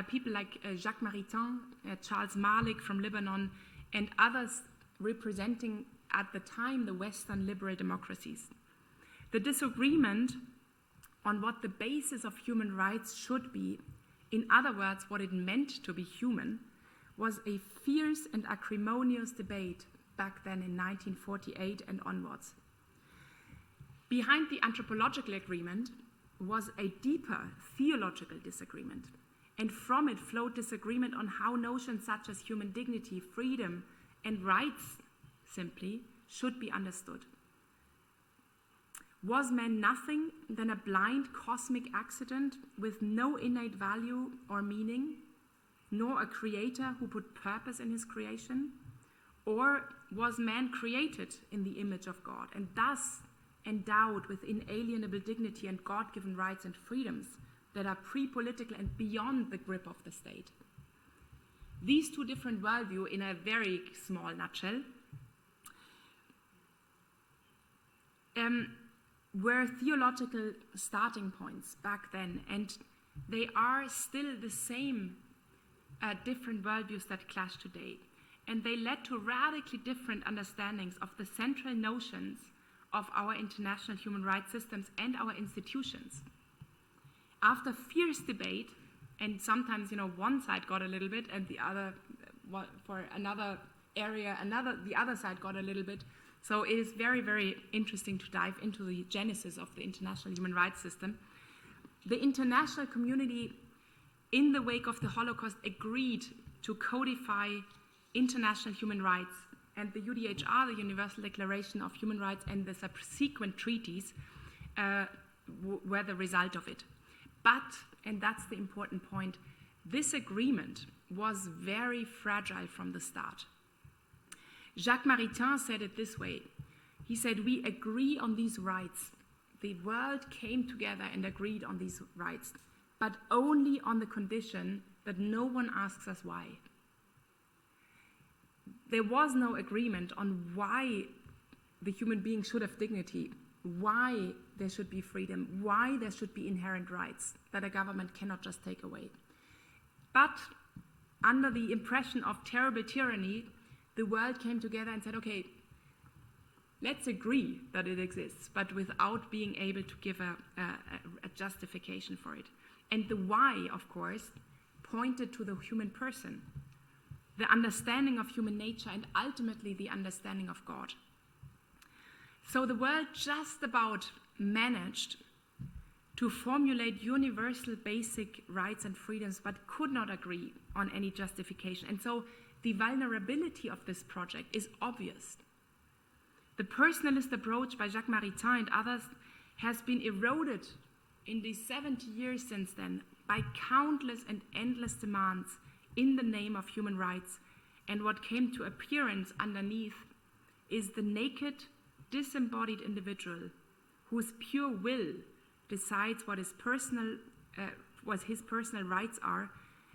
people like Jacques Maritain, Charles Malik from Lebanon, and others representing at the time the Western liberal democracies. The disagreement on what the basis of human rights should be, in other words, what it meant to be human, was a fierce and acrimonious debate back then in 1948 and onwards. Behind the anthropological agreement was a deeper theological disagreement, and from it flowed disagreement on how notions such as human dignity, freedom, and rights simply should be understood. Was man nothing than a blind cosmic accident with no innate value or meaning, nor a creator who put purpose in his creation? Or was man created in the image of God and thus endowed with inalienable dignity and God-given rights and freedoms that are pre-political and beyond the grip of the state? These two different worldviews, in a very small nutshell, were theological starting points back then, and they are still the same different worldviews that clash today. And they led to radically different understandings of the central notions of our international human rights systems and our institutions. After fierce debate, and sometimes, one side got a little bit, and the other, for another area, the other side got a little bit. So it is very, very interesting to dive into the genesis of the international human rights system. The international community, in the wake of the Holocaust, agreed to codify international human rights, and the UDHR, the Universal Declaration of Human Rights, and the subsequent treaties were the result of it. But, and that's the important point, this agreement was very fragile from the start. Jacques Maritain said it this way. He said, "We agree on these rights. The world came together and agreed on these rights, but only on the condition that no one asks us why." There was no agreement on why the human being should have dignity, why there should be freedom, why there should be inherent rights that a government cannot just take away. But under the impression of terrible tyranny, the world came together and said, okay, let's agree that it exists, but without being able to give a justification for it. And the why, of course, pointed to the human person, the understanding of human nature, and ultimately the understanding of God. So the world just about managed to formulate universal basic rights and freedoms, but could not agree on any justification. And so the vulnerability of this project is obvious. The personalist approach by Jacques Maritain and others has been eroded in the 70 years since then by countless and endless demands in the name of human rights, and what came to appearance underneath is the naked, disembodied individual whose pure will decides what his personal rights are,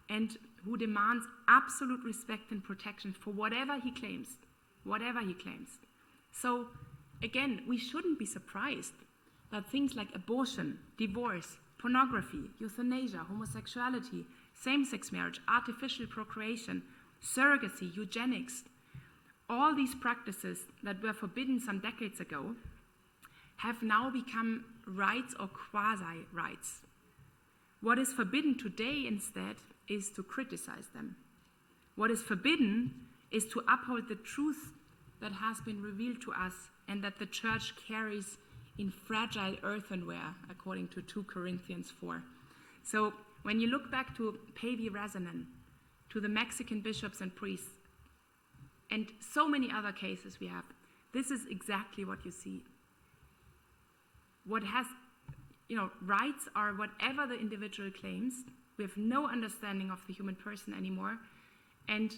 and who demands absolute respect and protection for whatever he claims. So, again, we shouldn't be surprised that things like abortion, divorce, pornography, euthanasia, homosexuality, same-sex marriage, artificial procreation, surrogacy, eugenics, all these practices that were forbidden some decades ago have now become rights or quasi-rights. What is forbidden today instead is to criticize them. What is forbidden is to uphold the truth that has been revealed to us and that the church carries in fragile earthenware, according to 2 Corinthians 4. So when you look back to Päivi Räsänen, to the Mexican bishops and priests, and so many other cases we have, this is exactly what you see. What has, rights are whatever the individual claims. We have no understanding of the human person anymore, and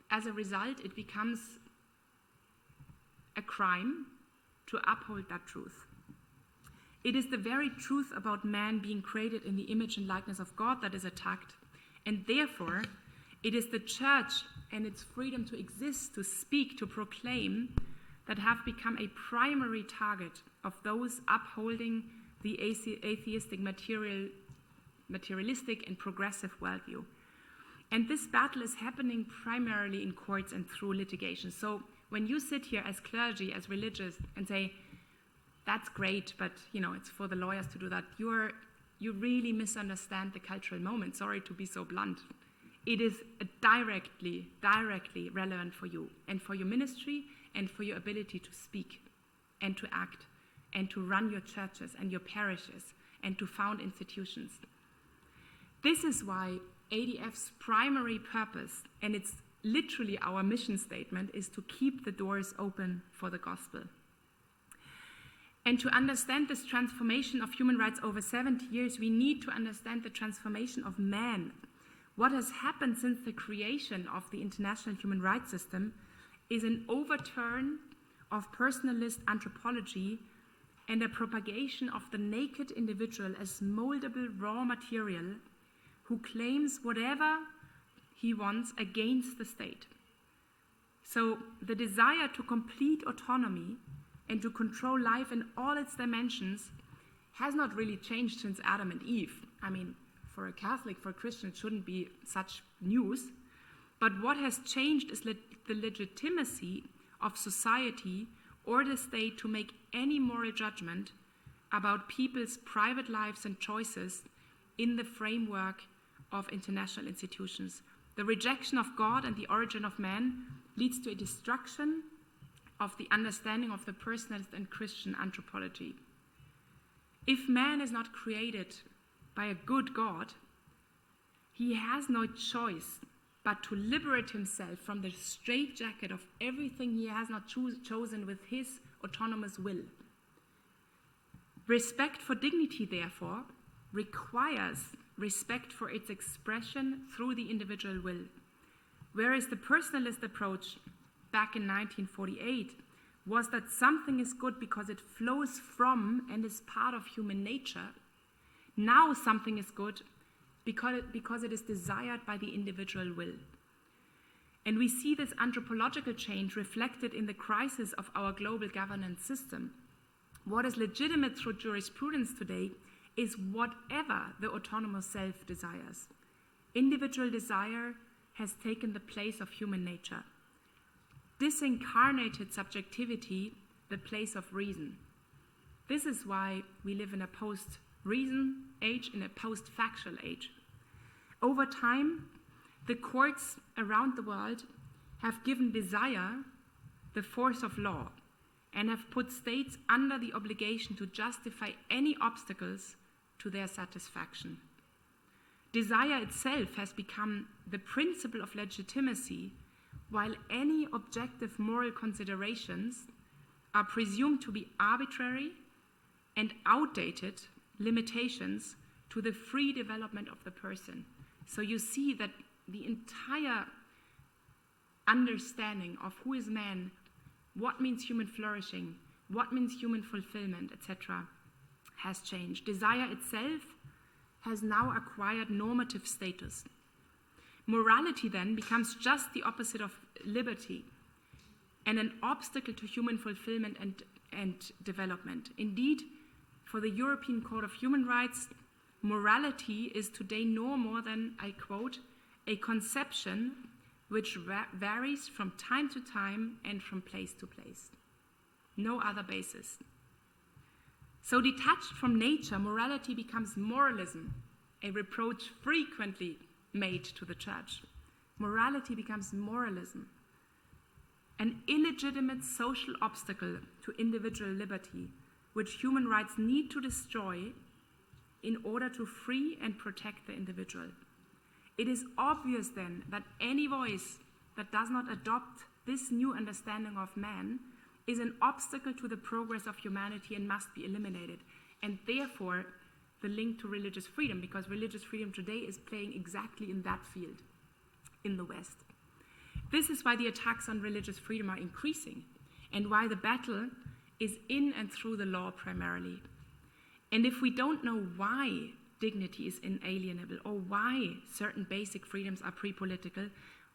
as a result, it becomes a crime to uphold that truth. It is the very truth about man being created in the image and likeness of God that is attacked, and therefore, it is the church and its freedom to exist, to speak, to proclaim, that have become a primary target of those upholding the atheistic, materialistic, and progressive worldview. And this battle is happening primarily in courts and through litigation. So when you sit here as clergy, as religious, and say, that's great, but it's for the lawyers to do that, you really misunderstand the cultural moment. Sorry to be so blunt. It is directly relevant for you and for your ministry and for your ability to speak and to act and to run your churches and your parishes and to found institutions. This is why ADF's primary purpose, and it's literally our mission statement, is to keep the doors open for the gospel. And to understand this transformation of human rights over 70 years, we need to understand the transformation of man. What has happened since the creation of the international human rights system is an overturn of personalist anthropology and a propagation of the naked individual as moldable raw material who claims whatever he wants against the state. So the desire to complete autonomy and to control life in all its dimensions has not really changed since Adam and Eve. I mean, for a Catholic, for a Christian, it shouldn't be such news. But what has changed is the legitimacy of society or the state to make any moral judgment about people's private lives and choices in the framework of international institutions. The rejection of God and the origin of man leads to a destruction of the understanding of the personalist and Christian anthropology. If man is not created by a good God, he has no choice but to liberate himself from the straitjacket of everything he has not chosen with his autonomous will. Respect for dignity, therefore, requires respect for its expression through the individual will. Whereas the personalist approach back in 1948 was that something is good because it flows from and is part of human nature, now something is good because it is desired by the individual will. And we see this anthropological change reflected in the crisis of our global governance system. What is legitimate through jurisprudence today is whatever the autonomous self desires. Individual desire has taken the place of human nature. Disincarnated subjectivity, the place of reason. This is why we live in a post-reason age, in a post-factual age. Over time, the courts around the world have given desire the force of law and have put states under the obligation to justify any obstacles to their satisfaction. Desire itself has become the principle of legitimacy, while any objective moral considerations are presumed to be arbitrary and outdated limitations to the free development of the person. So you see that the entire understanding of who is man, what means human flourishing, what means human fulfillment, etc., has changed. Desire itself has now acquired normative status. Morality then becomes just the opposite of liberty and an obstacle to human fulfillment and development. Indeed, for the European Court of Human Rights, morality is today no more than, I quote, a conception which varies from time to time and from place to place. No other basis. So detached from nature, morality becomes moralism, a reproach frequently made to the church. Morality becomes moralism, an illegitimate social obstacle to individual liberty, which human rights need to destroy in order to free and protect the individual. It is obvious then that any voice that does not adopt this new understanding of man is an obstacle to the progress of humanity and must be eliminated. And therefore, the link to religious freedom, because religious freedom today is playing exactly in that field in the West. This is why the attacks on religious freedom are increasing and why the battle is in and through the law primarily. And if we don't know why dignity is inalienable or why certain basic freedoms are pre-political,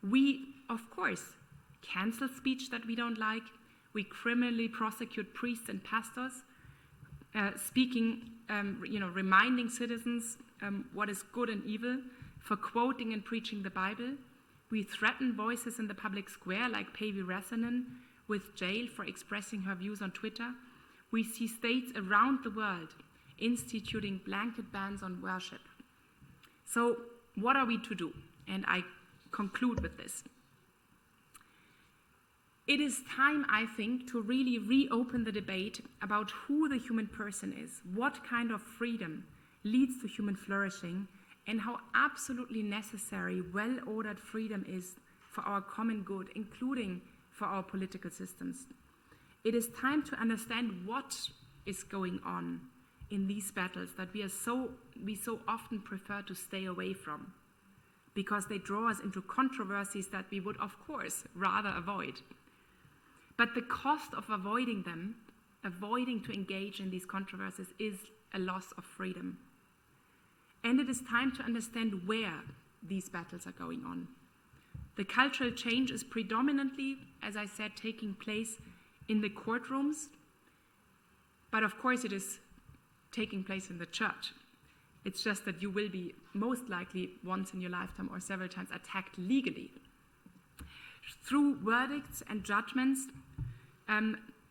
we, of course, cancel speech that we don't like. We criminally prosecute priests and pastors, reminding citizens what is good and evil for quoting and preaching the Bible. We threaten voices in the public square like Päivi Räsänen with jail for expressing her views on Twitter. We see states around the world instituting blanket bans on worship. So what are we to do? And I conclude with this. It is time, I think, to really reopen the debate about who the human person is, what kind of freedom leads to human flourishing, and how absolutely necessary well-ordered freedom is for our common good, including for our political systems. It is time to understand what is going on in these battles that we so often prefer to stay away from. because they draw us into controversies that we would, of course, rather avoid. But the cost of avoiding them, avoiding to engage in these controversies, is a loss of freedom. And it is time to understand where these battles are going on. The cultural change is predominantly, as I said, taking place in the courtrooms, but of course it is taking place in the church. It's just that you will be most likely once in your lifetime or several times attacked legally. Through verdicts and judgments,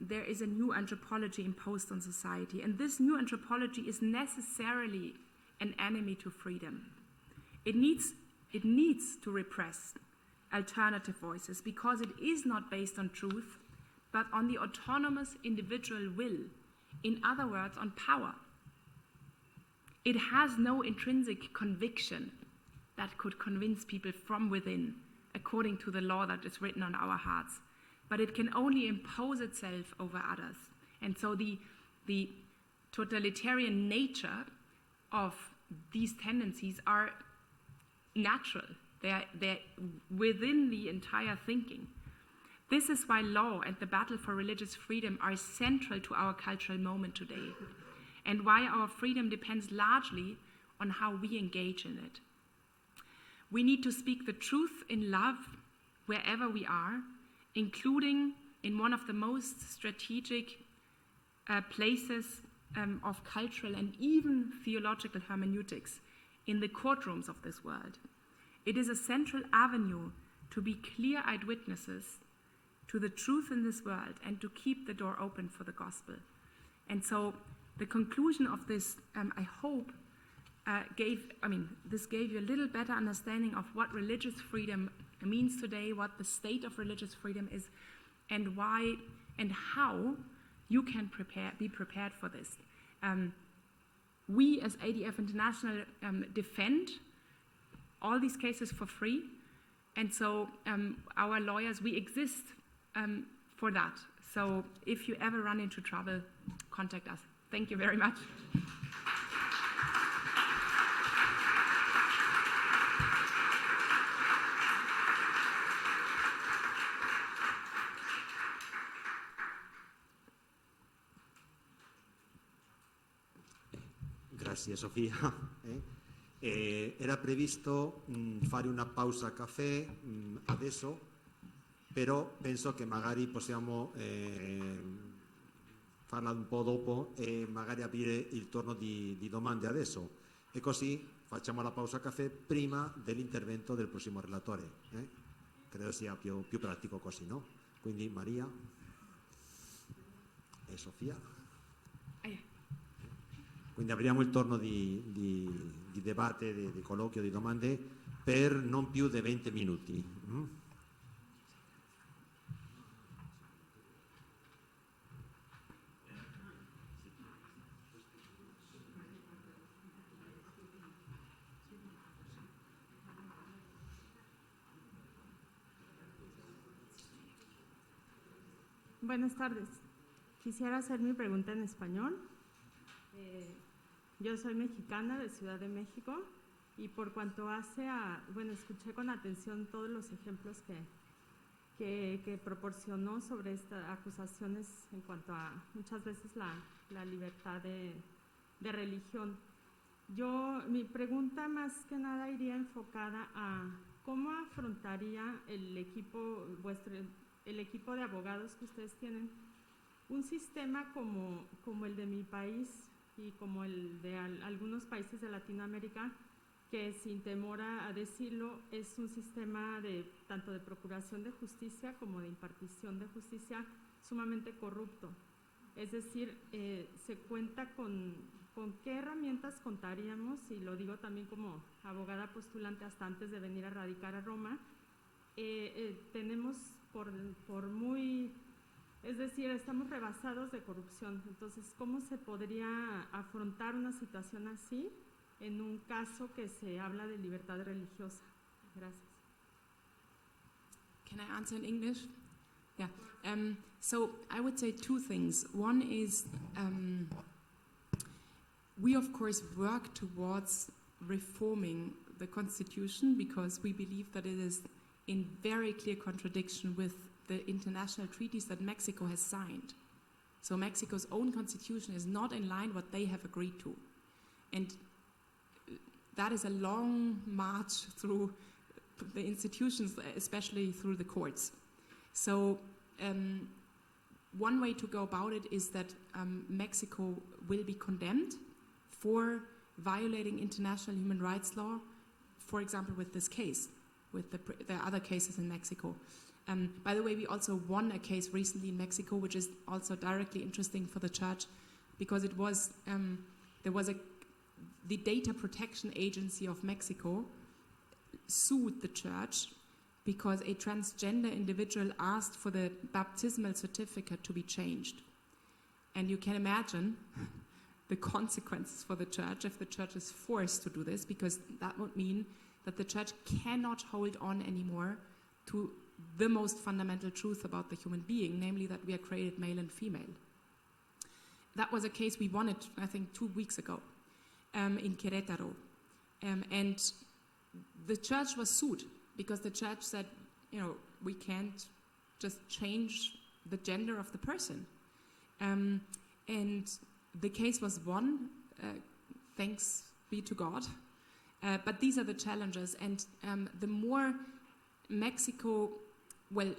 there is a new anthropology imposed on society, and this new anthropology is necessarily an enemy to freedom. It needs to repress alternative voices because it is not based on truth, but on the autonomous individual will. In other words, on power. It has no intrinsic conviction that could convince people from within, according to the law that is written on our hearts, but it can only impose itself over others. And so the totalitarian nature of these tendencies are natural. They're within the entire thinking. This is why law and the battle for religious freedom are central to our cultural moment today, and why our freedom depends largely on how we engage in it. We need to speak the truth in love wherever we are, including in one of the most strategic places of cultural and even theological hermeneutics, in the courtrooms of this world. It is a central avenue to be clear-eyed witnesses to the truth in this world and to keep the door open for the gospel. And so the conclusion of this, I hope, this gave you a little better understanding of what religious freedom means today, what the state of religious freedom is, and why and how you can be prepared for this. We as ADF International defend all these cases for free, and so our lawyers, we exist for that. So if you ever run into trouble, contact us. Thank you very much. Grazie Sofia. Era previsto fare una pausa caffè adesso, però penso che magari possiamo farla un po' dopo e magari aprire il turno di domande adesso, e così facciamo la pausa caffè prima dell'intervento del prossimo relatore. Credo sia più pratico così, no? Quindi Maria e Sofia. Quindi apriamo il turno di debate, di colloquio, di domande per non più di 20 minuti. Buenas tardes. Quisiera hacer mi pregunta en español. Yo soy mexicana de Ciudad de México y por cuanto hace a, escuché con atención todos los ejemplos que proporcionó sobre estas acusaciones en cuanto a muchas veces la libertad de religión. Mi pregunta más que nada iría enfocada a cómo afrontaría el equipo de abogados que ustedes tienen un sistema como el de mi país y como el de algunos países de Latinoamérica, que sin temor a decirlo es un sistema tanto de procuración de justicia como de impartición de justicia sumamente corrupto. Es decir, se cuenta con qué herramientas contaríamos, y lo digo también como abogada postulante hasta antes de venir a radicar a Roma. Tenemos es decir, estamos rebasados de corrupción. Entonces, ¿cómo se podría afrontar una situación así en un caso que se habla de libertad religiosa? Gracias. Can I answer in English? Yeah. So I would say two things. One is we, of course, work towards reforming the Constitution because we believe that it is in very clear contradiction with the international treaties that Mexico has signed. So Mexico's own constitution is not in line what they have agreed to. And that is a long march through the institutions, especially through the courts. So one way to go about it is that Mexico will be condemned for violating international human rights law, for example, with this case, with the other cases in Mexico. By the way, we also won a case recently in Mexico, which is also directly interesting for the church, because it was the Data Protection Agency of Mexico sued the church because a transgender individual asked for the baptismal certificate to be changed. And you can imagine the consequences for the church if the church is forced to do this, because that would mean that the church cannot hold on anymore to the most fundamental truth about the human being, namely that we are created male and female. That was a case we won it, I think, 2 weeks ago in Querétaro. And the church was sued because the church said, we can't just change the gender of the person. And the case was won, thanks be to God. But these are the challenges. And the more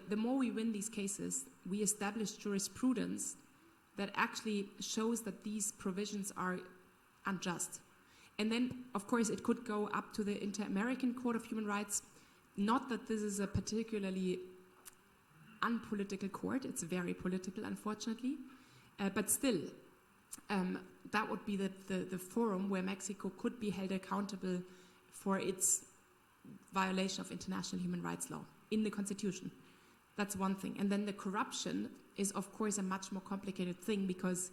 the more we win these cases, we establish jurisprudence that actually shows that these provisions are unjust. And then, of course, it could go up to the Inter-American Court of Human Rights. Not that this is a particularly unpolitical court. It's very political, unfortunately. But still, that would be the forum where Mexico could be held accountable for its violation of international human rights law in the Constitution. That's one thing. And then the corruption is, of course, a much more complicated thing because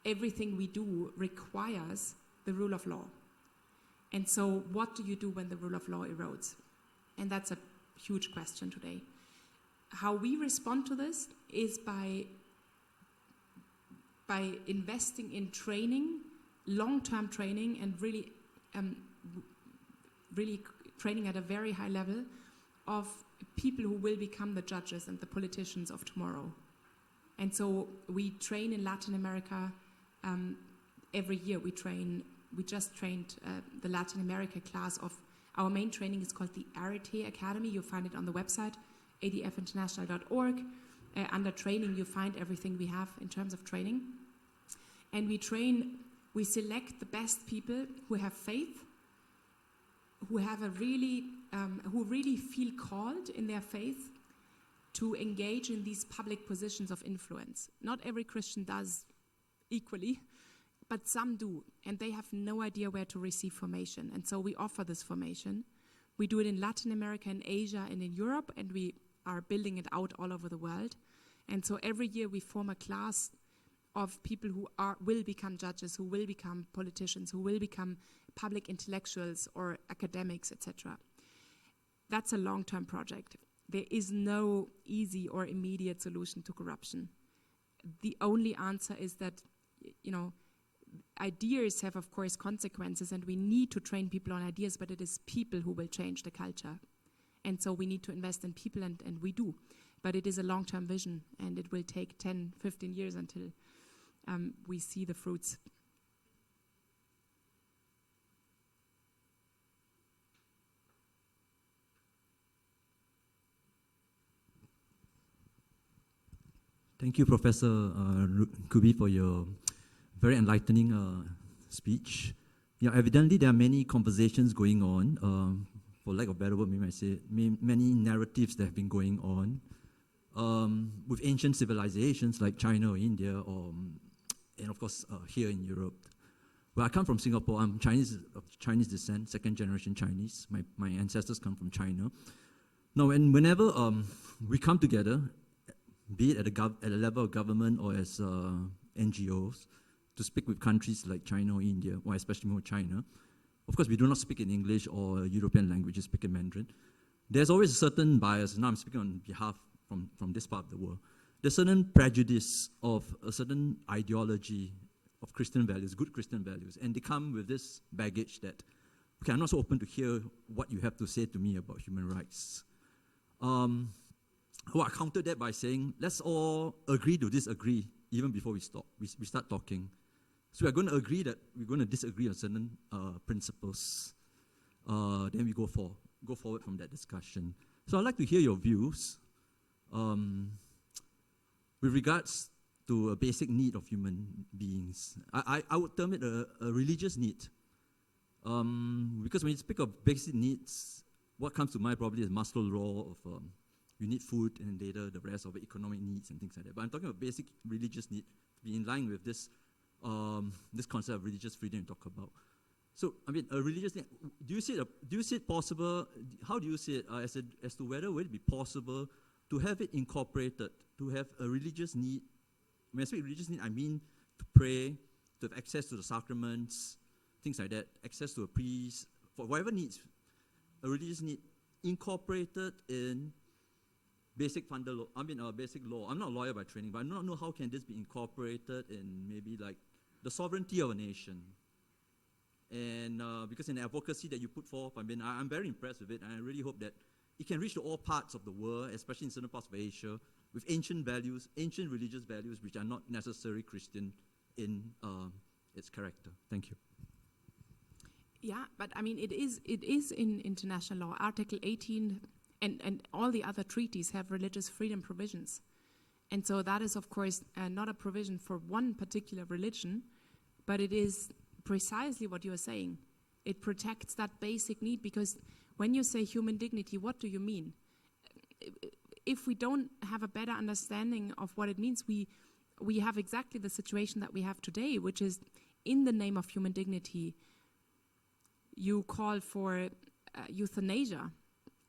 everything we do requires the rule of law. And so what do you do when the rule of law erodes? And that's a huge question today. How we respond to this is by investing in training, long-term training, and really training at a very high level of people who will become the judges and the politicians of tomorrow. And so we train in Latin America every year. We just trained the Latin America class of, our main training is called the Arete Academy. You'll find it on the website, adfinternational.org. Under training, you find everything we have in terms of training. And we select the best people who have faith, who have who really feel called in their faith to engage in these public positions of influence. Not every Christian does equally, but some do, and they have no idea where to receive formation. And so we offer this formation. We do it in Latin America, in Asia, and in Europe, and we are building it out all over the world. And so every year we form a class of people who will become judges, who will become politicians, who will become public intellectuals or academics, etc. That's a long-term project. There is no easy or immediate solution to corruption. The only answer is that, ideas have, of course, consequences, and we need to train people on ideas, but it is people who will change the culture. And so we need to invest in people, and we do. But it is a long-term vision, and it will take 10, 15 years until we see the fruits. Thank you, Professor Kuby, for your very enlightening speech. Yeah, evidently there are many conversations going on, for lack of a better word, maybe I say, many narratives that have been going on with ancient civilizations like China or India, and of course here in Europe. Well, I come from Singapore. I'm of Chinese descent, second generation Chinese. My ancestors come from China. Now, whenever we come together, be it at a level of government or as NGOs, to speak with countries like China or India, or especially more China. Of course, we do not speak in English or European languages, speak in Mandarin. There's always a certain bias. Now I'm speaking on behalf from this part of the world. There's a certain prejudice of a certain ideology of Christian values, good Christian values, and they come with this baggage that okay, I'm not so open to hear what you have to say to me about human rights. Well, I countered that by saying, let's all agree to disagree even before we start talking. So we're going to agree that we're going to disagree on certain principles. Then we go forward from that discussion. So I'd like to hear your views with regards to a basic need of human beings. I would term it a religious need. Because when you speak of basic needs, what comes to mind probably is Maslow's law of you need food and later the rest of it, economic needs and things like that. But I'm talking about basic religious need to be in line with this this concept of religious freedom you talk about. So, I mean, a religious need, do you see it possible, how do you see it as to whether would it be possible to have it incorporated, to have a religious need? When I say religious need, I mean to pray, to have access to the sacraments, things like that, access to a priest, for whatever needs, a religious need incorporated in basic basic law. I'm not a lawyer by training, but I don't know how can this be incorporated in maybe like the sovereignty of a nation. And because in the advocacy that you put forth, I mean, I'm very impressed with it, and I really hope that it can reach to all parts of the world, especially in certain parts of Asia, with ancient values, ancient religious values, which are not necessarily Christian in its character. Thank you. Yeah, but I mean, it is in international law. Article 18 and all the other treaties have religious freedom provisions. And so that is, of course, not a provision for one particular religion, but it is precisely what you are saying. It protects that basic need, because when you say human dignity, what do you mean? If we don't have a better understanding of what it means, we have exactly the situation that we have today, which is in the name of human dignity, you call for euthanasia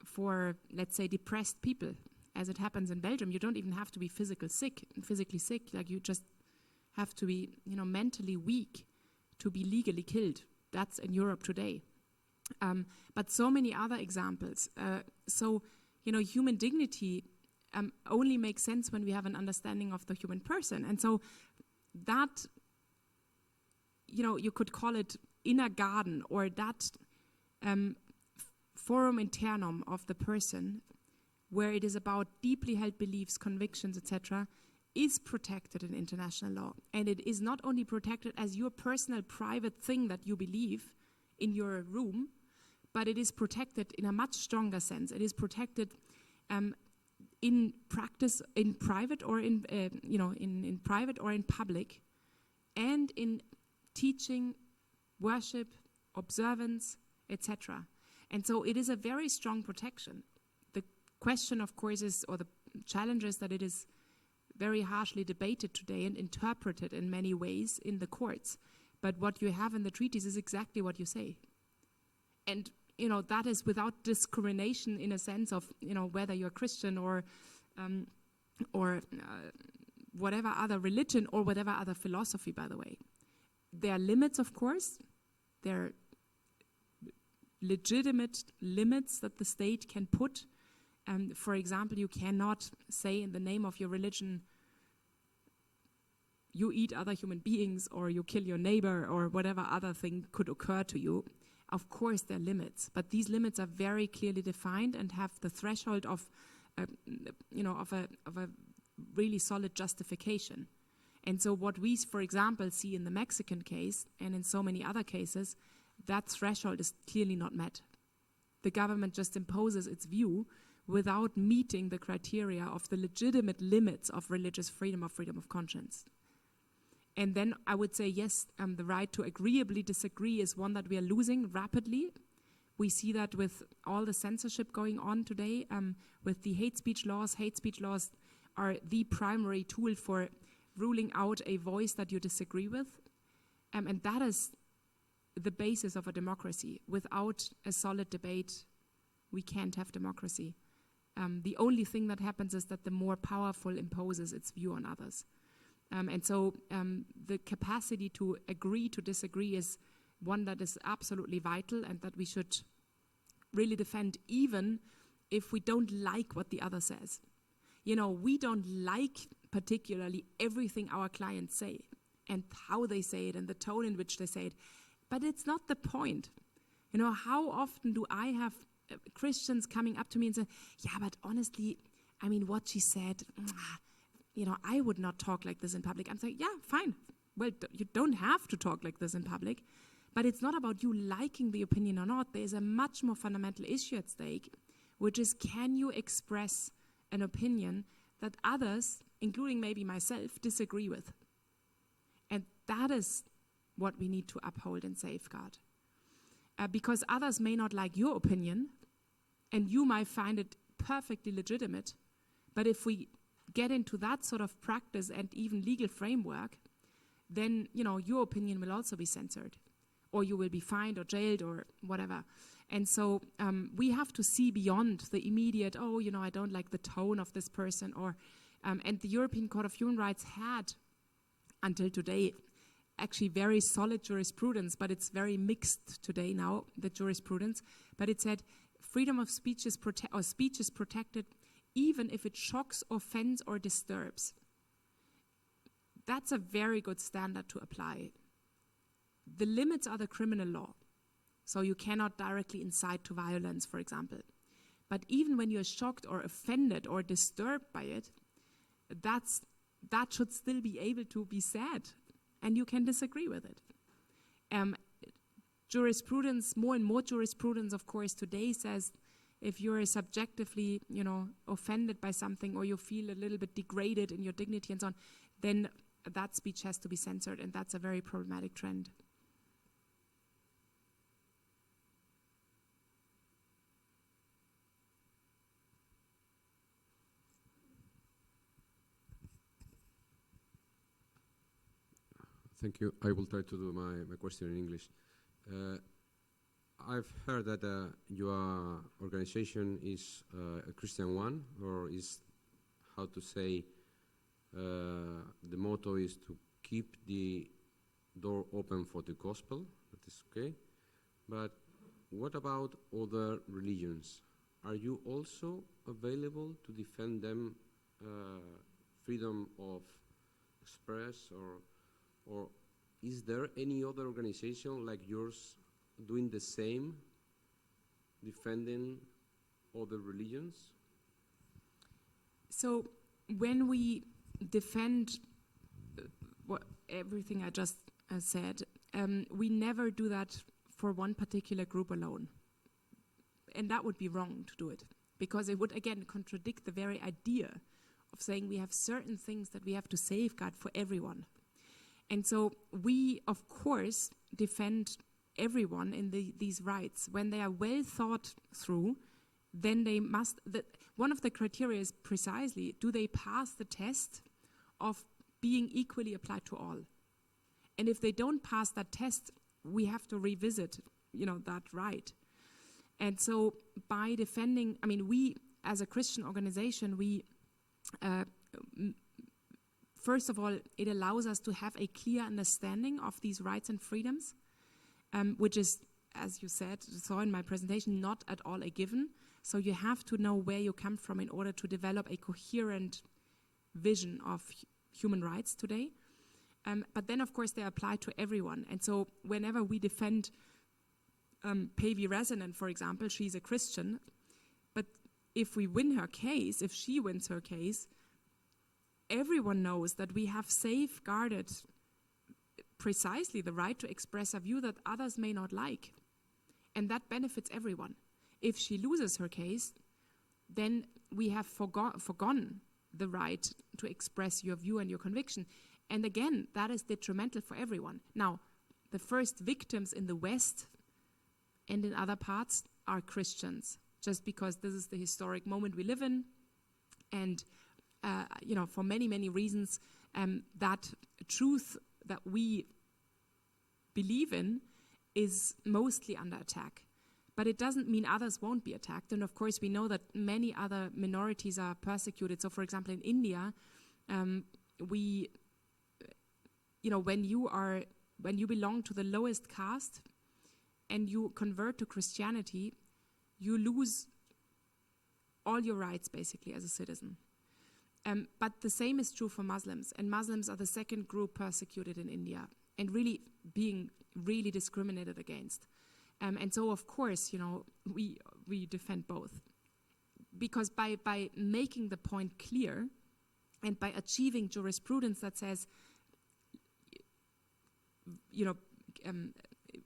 for, let's say, depressed people, as it happens in Belgium. You don't even have to be physically sick, like you just have to be, mentally weak to be legally killed. That's in Europe today. But so many other examples. Human dignity only makes sense when we have an understanding of the human person. And so that, you could call it inner garden, or that forum internum of the person, where it is about deeply held beliefs, convictions, etc., is protected in international law. And it is not only protected as your personal private thing that you believe in your room, but it is protected in a much stronger sense. It is protected in practice, in private or in private or in public, and in teaching, worship, observance, etc. And so it is a very strong protection. The question, of course, is, or the challenge is that it is very harshly debated today and interpreted in many ways in the courts. But what you have in the treaties is exactly what you say. And, that is without discrimination in a sense of, whether you're Christian or whatever other religion or whatever other philosophy, by the way. There are limits, of course. There are legitimate limits that the state can put. For example, you cannot say in the name of your religion, you eat other human beings or you kill your neighbor or whatever other thing could occur to you. Of course, there are limits, but these limits are very clearly defined and have the threshold of a really solid justification. And so what we, for example, see in the Mexican case and in so many other cases, that threshold is clearly not met. The government just imposes its view without meeting the criteria of the legitimate limits of religious freedom or freedom of conscience. And then I would say, yes, the right to agreeably disagree is one that we are losing rapidly. We see that with all the censorship going on today, with the hate speech laws. Hate speech laws are the primary tool for ruling out a voice that you disagree with. And that is the basis of a democracy. Without a solid debate, we can't have democracy. The only thing that happens is that the more powerful imposes its view on others. And so the capacity to agree to disagree is one that is absolutely vital and that we should really defend, even if we don't like what the other says. We don't like particularly everything our clients say and how they say it and the tone in which they say it. But it's not the point. You know, how often do I have Christians coming up to me and say, yeah, but honestly, I mean, what she said, you know, I would not talk like this in public. I'm saying, yeah, fine. Well, you don't have to talk like this in public, but it's not about you liking the opinion or not. There's a much more fundamental issue at stake, which is, can you express an opinion that others, including maybe myself, disagree with? And that is what we need to uphold and safeguard. Because others may not like your opinion, and you might find it perfectly legitimate, but if we get into that sort of practice and even legal framework, then, you know, your opinion will also be censored, or you will be fined or jailed or whatever. And so we have to see beyond the immediate, oh, you know, I don't like the tone of this person, or and the European Court of Human Rights had, until today, actually very solid jurisprudence, but it's very mixed today now, the jurisprudence. But it said freedom of speech is protected even if it shocks, offends, or disturbs. That's a very good standard to apply. The limits are the criminal law. So you cannot directly incite to violence, for example. But even when you're shocked or offended or disturbed by it, that should still be able to be said, and you can disagree with it. Jurisprudence, more and more jurisprudence, of course, today says if you're subjectively, you know, offended by something, or you feel a little bit degraded in your dignity and so on, then that speech has to be censored, and that's a very problematic trend. Thank you. I will try to do my question in English. I've heard that your organization is a Christian one, or is, how to say, the motto is to keep the door open for the gospel. That is okay. But what about other religions? Are you also available to defend them, freedom of express, or is there any other organization like yours doing the same, defending other religions? So when we defend everything I just said, we never do that for one particular group alone. And that would be wrong to do it, because it would, again, contradict the very idea of saying we have certain things that we have to safeguard for everyone. And so we, of course, defend everyone in these rights. When they are well thought through, then they must, one of the criteria is precisely, do they pass the test of being equally applied to all? And if they don't pass that test, we have to revisit, you know, that right. And so by defending, I mean, we, as a Christian organization, we, first of all, it allows us to have a clear understanding of these rights and freedoms, which is, as you said, saw in my presentation, not at all a given. So you have to know where you come from in order to develop a coherent vision of human rights today. But then, of course, they apply to everyone. And so whenever we defend Päivi Räsänen, for example, she's a Christian, but if we win her case, if she wins her case, everyone knows that we have safeguarded precisely the right to express a view that others may not like. And that benefits everyone. If she loses her case, then we have forgone the right to express your view and your conviction. And again, that is detrimental for everyone. Now, the first victims in the West and in other parts are Christians, just because this is the historic moment we live in. And you know, for many, many reasons, that truth that we believe in is mostly under attack. But it doesn't mean others won't be attacked. And of course, we know that many other minorities are persecuted. So, for example, in India, we, you know, when you belong to the lowest caste and you convert to Christianity, you lose all your rights, basically, as a citizen. But the same is true for Muslims, and Muslims are the second group persecuted in India and really being really discriminated against. And so, of course, we defend both. Because by making the point clear and by achieving jurisprudence that says,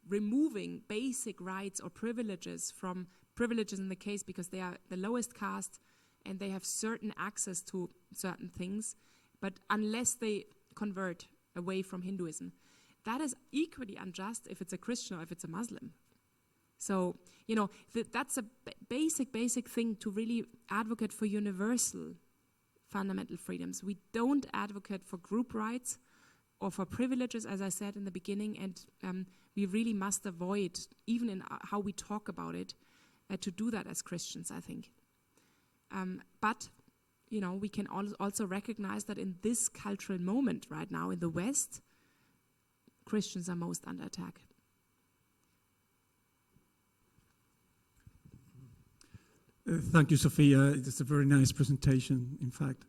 removing basic rights or privileges from privileges in the case because they are the lowest caste and they have certain access to certain things, but unless they convert away from Hinduism, that is equally unjust if it's a Christian or if it's a Muslim. So, that's a basic thing to really advocate for universal fundamental freedoms. We don't advocate for group rights or for privileges, as I said in the beginning, and we really must avoid, even in how we talk about it, to do that as Christians, I think. But, we can also recognize that in this cultural moment right now in the West, Christians are most under attack. Thank you, Sophia. It's a very nice presentation, in fact.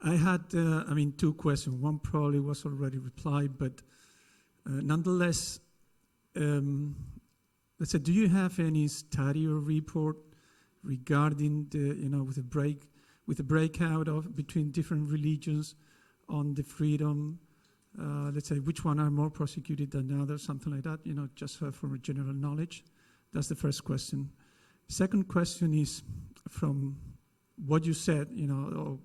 I had, two questions. One probably was already replied, but nonetheless, let's say, do you have any study or report regarding the, with the breakout of between different religions on the freedom? Let's say, which one are more persecuted than others, something like that. Just for general knowledge. That's the first question. Second question is from what you said, your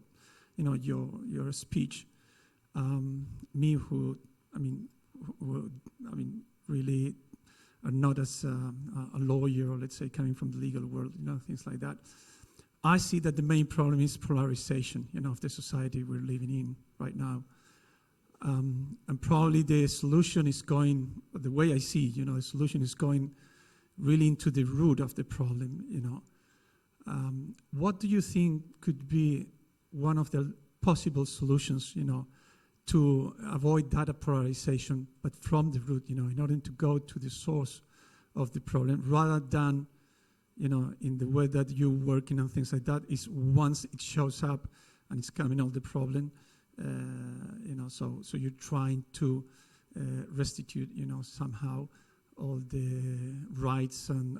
speech. Me, who really are not as a lawyer, or let's say coming from the legal world, things like that. I see that the main problem is polarization, of the society we're living in right now. And probably the solution is going, the way I see, the solution is going really into the root of the problem, What do you think could be one of the possible solutions, to avoid data polarization, but from the root, in order to go to the source of the problem, rather than, in the way that you're working and things like that, is once it shows up and it's coming out the problem, so you're trying to restitute, somehow all the rights and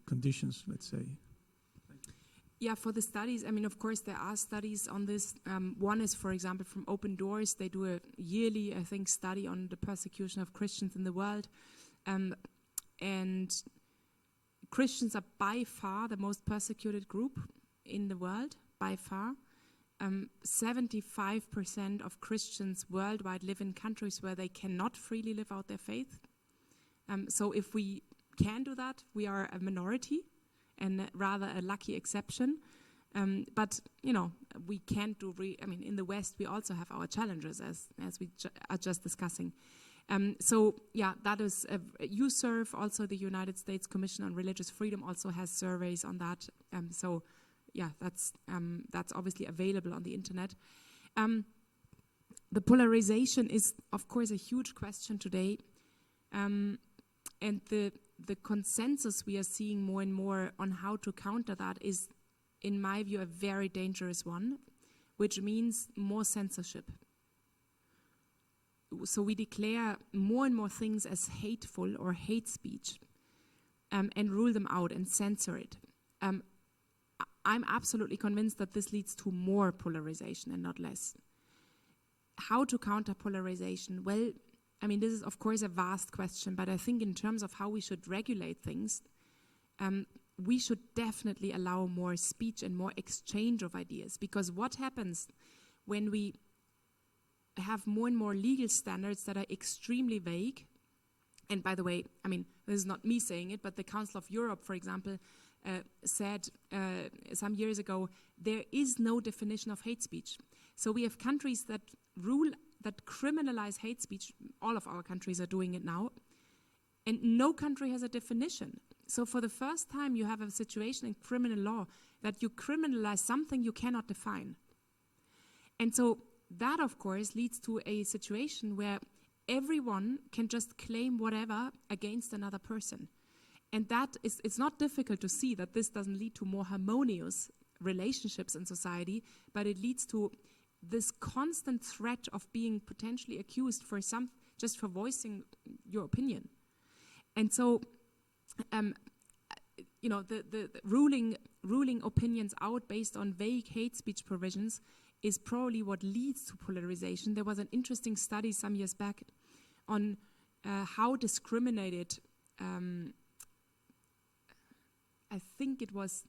conditions, let's say. Yeah, for the studies, of course, there are studies on this. One is, for example, from Open Doors. They do a yearly, I think, study on the persecution of Christians in the world. And Christians are by far the most persecuted group in the world, by far. 75% of Christians worldwide live in countries where they cannot freely live out their faith. So if we can do that, we are a minority and rather a lucky exception. But, we can't do, in the West, we also have our challenges as we are just discussing. So, that is, USERV, also the United States Commission on Religious Freedom, also has surveys on that. That's obviously available on the internet. The polarization is, of course, a huge question today. And the consensus we are seeing more and more on how to counter that is, in my view, a very dangerous one, which means more censorship. So we declare more and more things as hateful or hate speech, and rule them out and censor it. I'm absolutely convinced that this leads to more polarization and not less. How to counter polarization? Well, this is, of course, a vast question, but I think in terms of how we should regulate things, we should definitely allow more speech and more exchange of ideas, because what happens when we have more and more legal standards that are extremely vague, and by the way, this is not me saying it, but the Council of Europe, for example, said some years ago, there is no definition of hate speech. So we have countries that criminalize hate speech. All of our countries are doing it now. And no country has a definition. So for the first time, you have a situation in criminal law that you criminalize something you cannot define. And so that, of course, leads to a situation where everyone can just claim whatever against another person. And that is, it's not difficult to see that this doesn't lead to more harmonious relationships in society, but it leads to this constant threat of being potentially accused for just for voicing your opinion. And so, the ruling opinions out based on vague hate speech provisions is probably what leads to polarization. There was an interesting study some years back on how discriminated, I think it was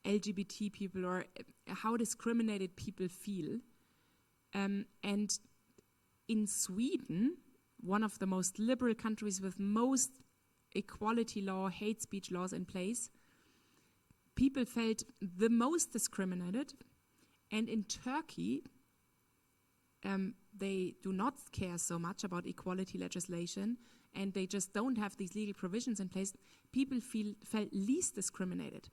LGBT people, or how discriminated people feel. And in Sweden, one of the most liberal countries with most equality law, hate speech laws in place, people felt the most discriminated. And in Turkey, they do not care so much about equality legislation, and they just don't have these legal provisions in place. People felt least discriminated.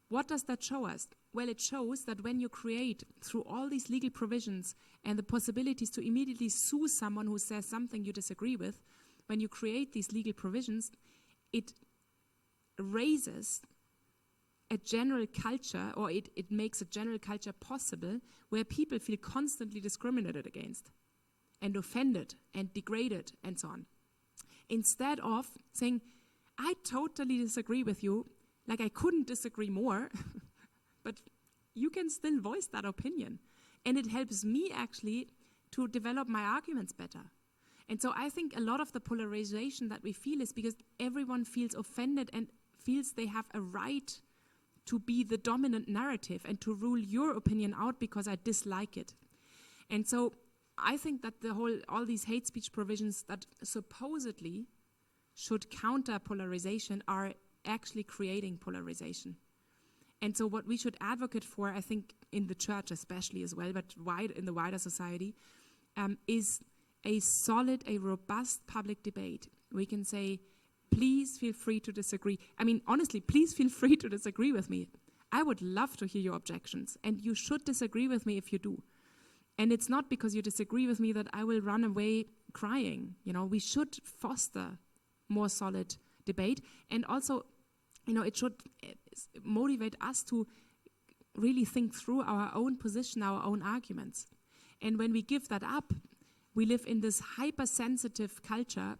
What does that show us? Well, it shows that when you create, through all these legal provisions and the possibilities to immediately sue someone who says something you disagree with, when you create these legal provisions, it raises a general culture, or it makes a general culture possible where people feel constantly discriminated against and offended and degraded and so on. Instead of saying, I totally disagree with you, like I couldn't disagree more, but you can still voice that opinion. And it helps me actually to develop my arguments better. And so I think a lot of the polarization that we feel is because everyone feels offended and feels they have a right to be the dominant narrative and to rule your opinion out because I dislike it. And so I think that all these hate speech provisions that supposedly should counter polarization are actually creating polarization. And so what we should advocate for, I think in the church especially as well, but in the wider society, is a solid, a robust public debate. We can say, please feel free to disagree. I mean, honestly, please feel free to disagree with me. I would love to hear your objections, and you should disagree with me if you do. And it's not because you disagree with me that I will run away crying. We should foster more solid debate, and also, it should motivate us to really think through our own position, our own arguments. And when we give that up, we live in this hypersensitive culture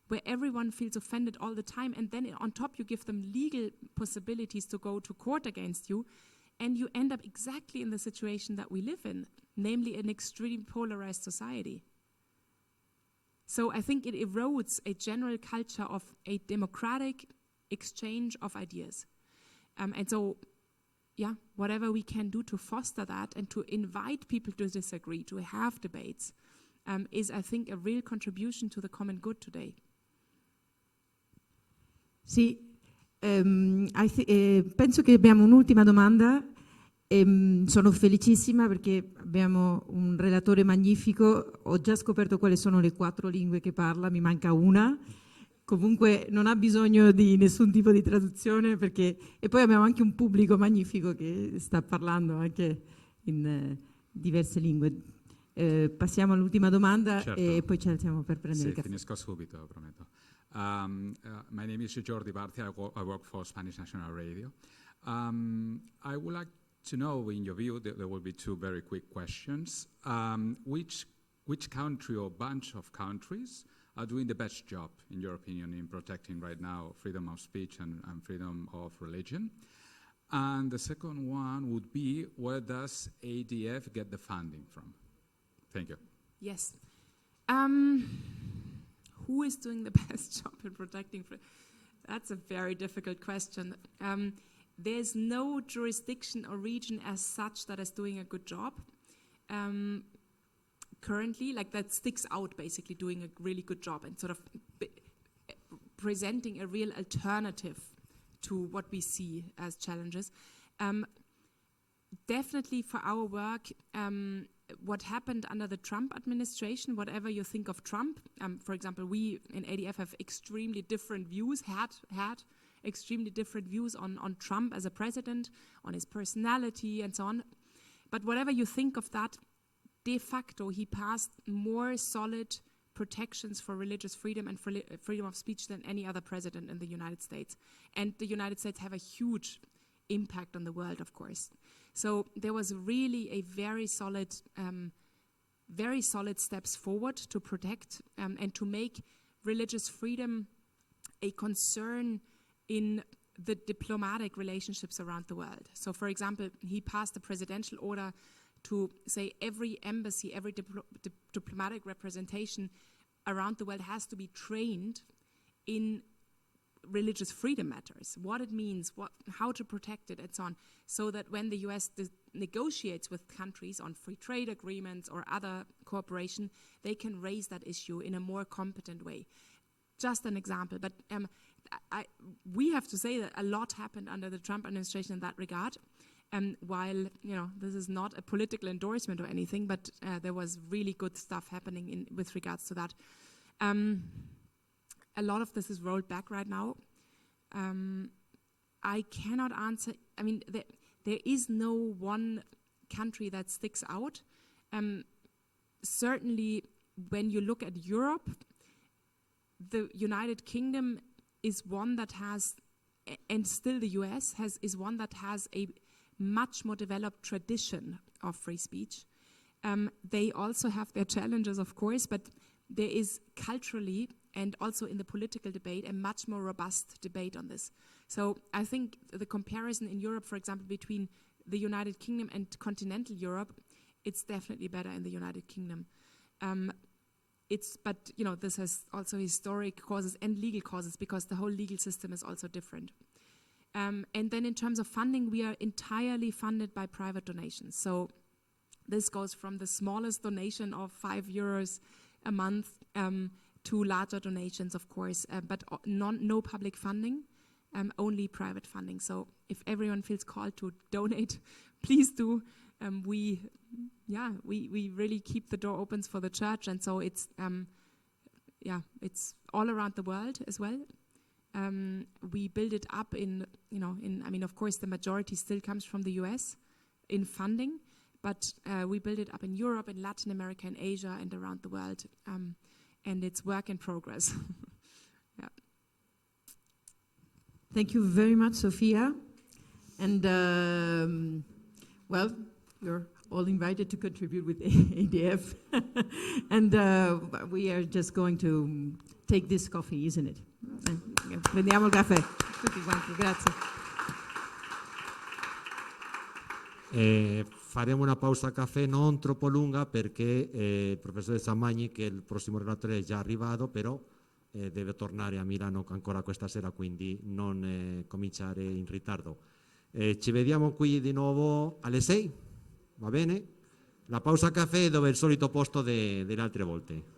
where everyone feels offended all the time, and then on top you give them legal possibilities to go to court against you, and you end up exactly in the situation that we live in, namely an extremely polarized society. So I think it erodes a general culture of a democratic exchange of ideas. And so, whatever we can do to foster that and to invite people to disagree, to have debates, is, I think, a real contribution to the common good today. Sì, penso che abbiamo un'ultima domanda. Sono felicissima perché abbiamo un relatore magnifico. Ho già scoperto quali sono le 4 lingue che parla, mi manca una. Comunque non ha bisogno di nessun tipo di traduzione, e poi abbiamo anche un pubblico magnifico che sta parlando anche in diverse lingue. Passiamo all'ultima domanda, certo. E poi ci alziamo per prendere il caffè. Finisco subito, prometto. My name is Giornate. I work for Spanish National Radio. I would like to know, in your view, there will be 2 very quick questions. Which country or bunch of countries are doing the best job, in your opinion, in protecting right now freedom of speech and freedom of religion? And the second one would be, where does ADF get the funding from? Thank you. Yes. Who is doing the best job in protecting freedom? That's a very difficult question. There's no jurisdiction or region as such that is doing a good job. Currently, like that sticks out, basically doing a really good job and sort of presenting a real alternative to what we see as challenges. Definitely for our work, what happened under the Trump administration, whatever you think of Trump, for example, we in ADF have extremely different views, had extremely different views on Trump as a president, on his personality and so on. But whatever you think of that, de facto, he passed more solid protections for religious freedom and for freedom of speech than any other president in the United States. And the United States have a huge impact on the world, of course. So there was really a very solid steps forward to protect and to make religious freedom a concern in the diplomatic relationships around the world. So, for example, he passed a presidential order to say every embassy, every diplomatic representation around the world has to be trained in religious freedom matters, what it means, how to protect it, and so on, so that when the US negotiates with countries on free trade agreements or other cooperation, they can raise that issue in a more competent way. Just an example, but we have to say that a lot happened under the Trump administration in that regard. While this is not a political endorsement or anything, but there was really good stuff happening with regards to that. A lot of this is rolled back right now. I cannot answer. I mean, there is no one country that sticks out. Certainly, when you look at Europe, the United Kingdom is one that has, and still the US is one that has a much more developed tradition of free speech. They also have their challenges, of course, but there is culturally and also in the political debate a much more robust debate on this. So I think the comparison in Europe, for example, between the United Kingdom and continental Europe, it's definitely better in the United Kingdom. But this has also historic causes and legal causes because the whole legal system is also different. And then in terms of funding, we are entirely funded by private donations. So this goes from the smallest donation of €5 a month to larger donations, of course, but no public funding, only private funding. So if everyone feels called to donate, please do. We really keep the door open for the church, and so it's all around the world as well. We build it up of course, the majority still comes from the US in funding, but we build it up in Europe, in Latin America, in Asia, and around the world, and it's work in progress. Yeah. Thank you very much, Sophia. And, you're all invited to contribute with ADF. And we are just going to take this coffee, isn't it? Prendiamo il caffè. Tutti quanti, grazie. Faremo una pausa caffè non troppo lunga perché il professore Zammagni, che è il prossimo relatore, è già arrivato, però deve tornare a Milano ancora questa sera, quindi non cominciare in ritardo. Ci vediamo qui di nuovo alle 6, va bene? La pausa caffè è dove è il solito posto delle altre volte.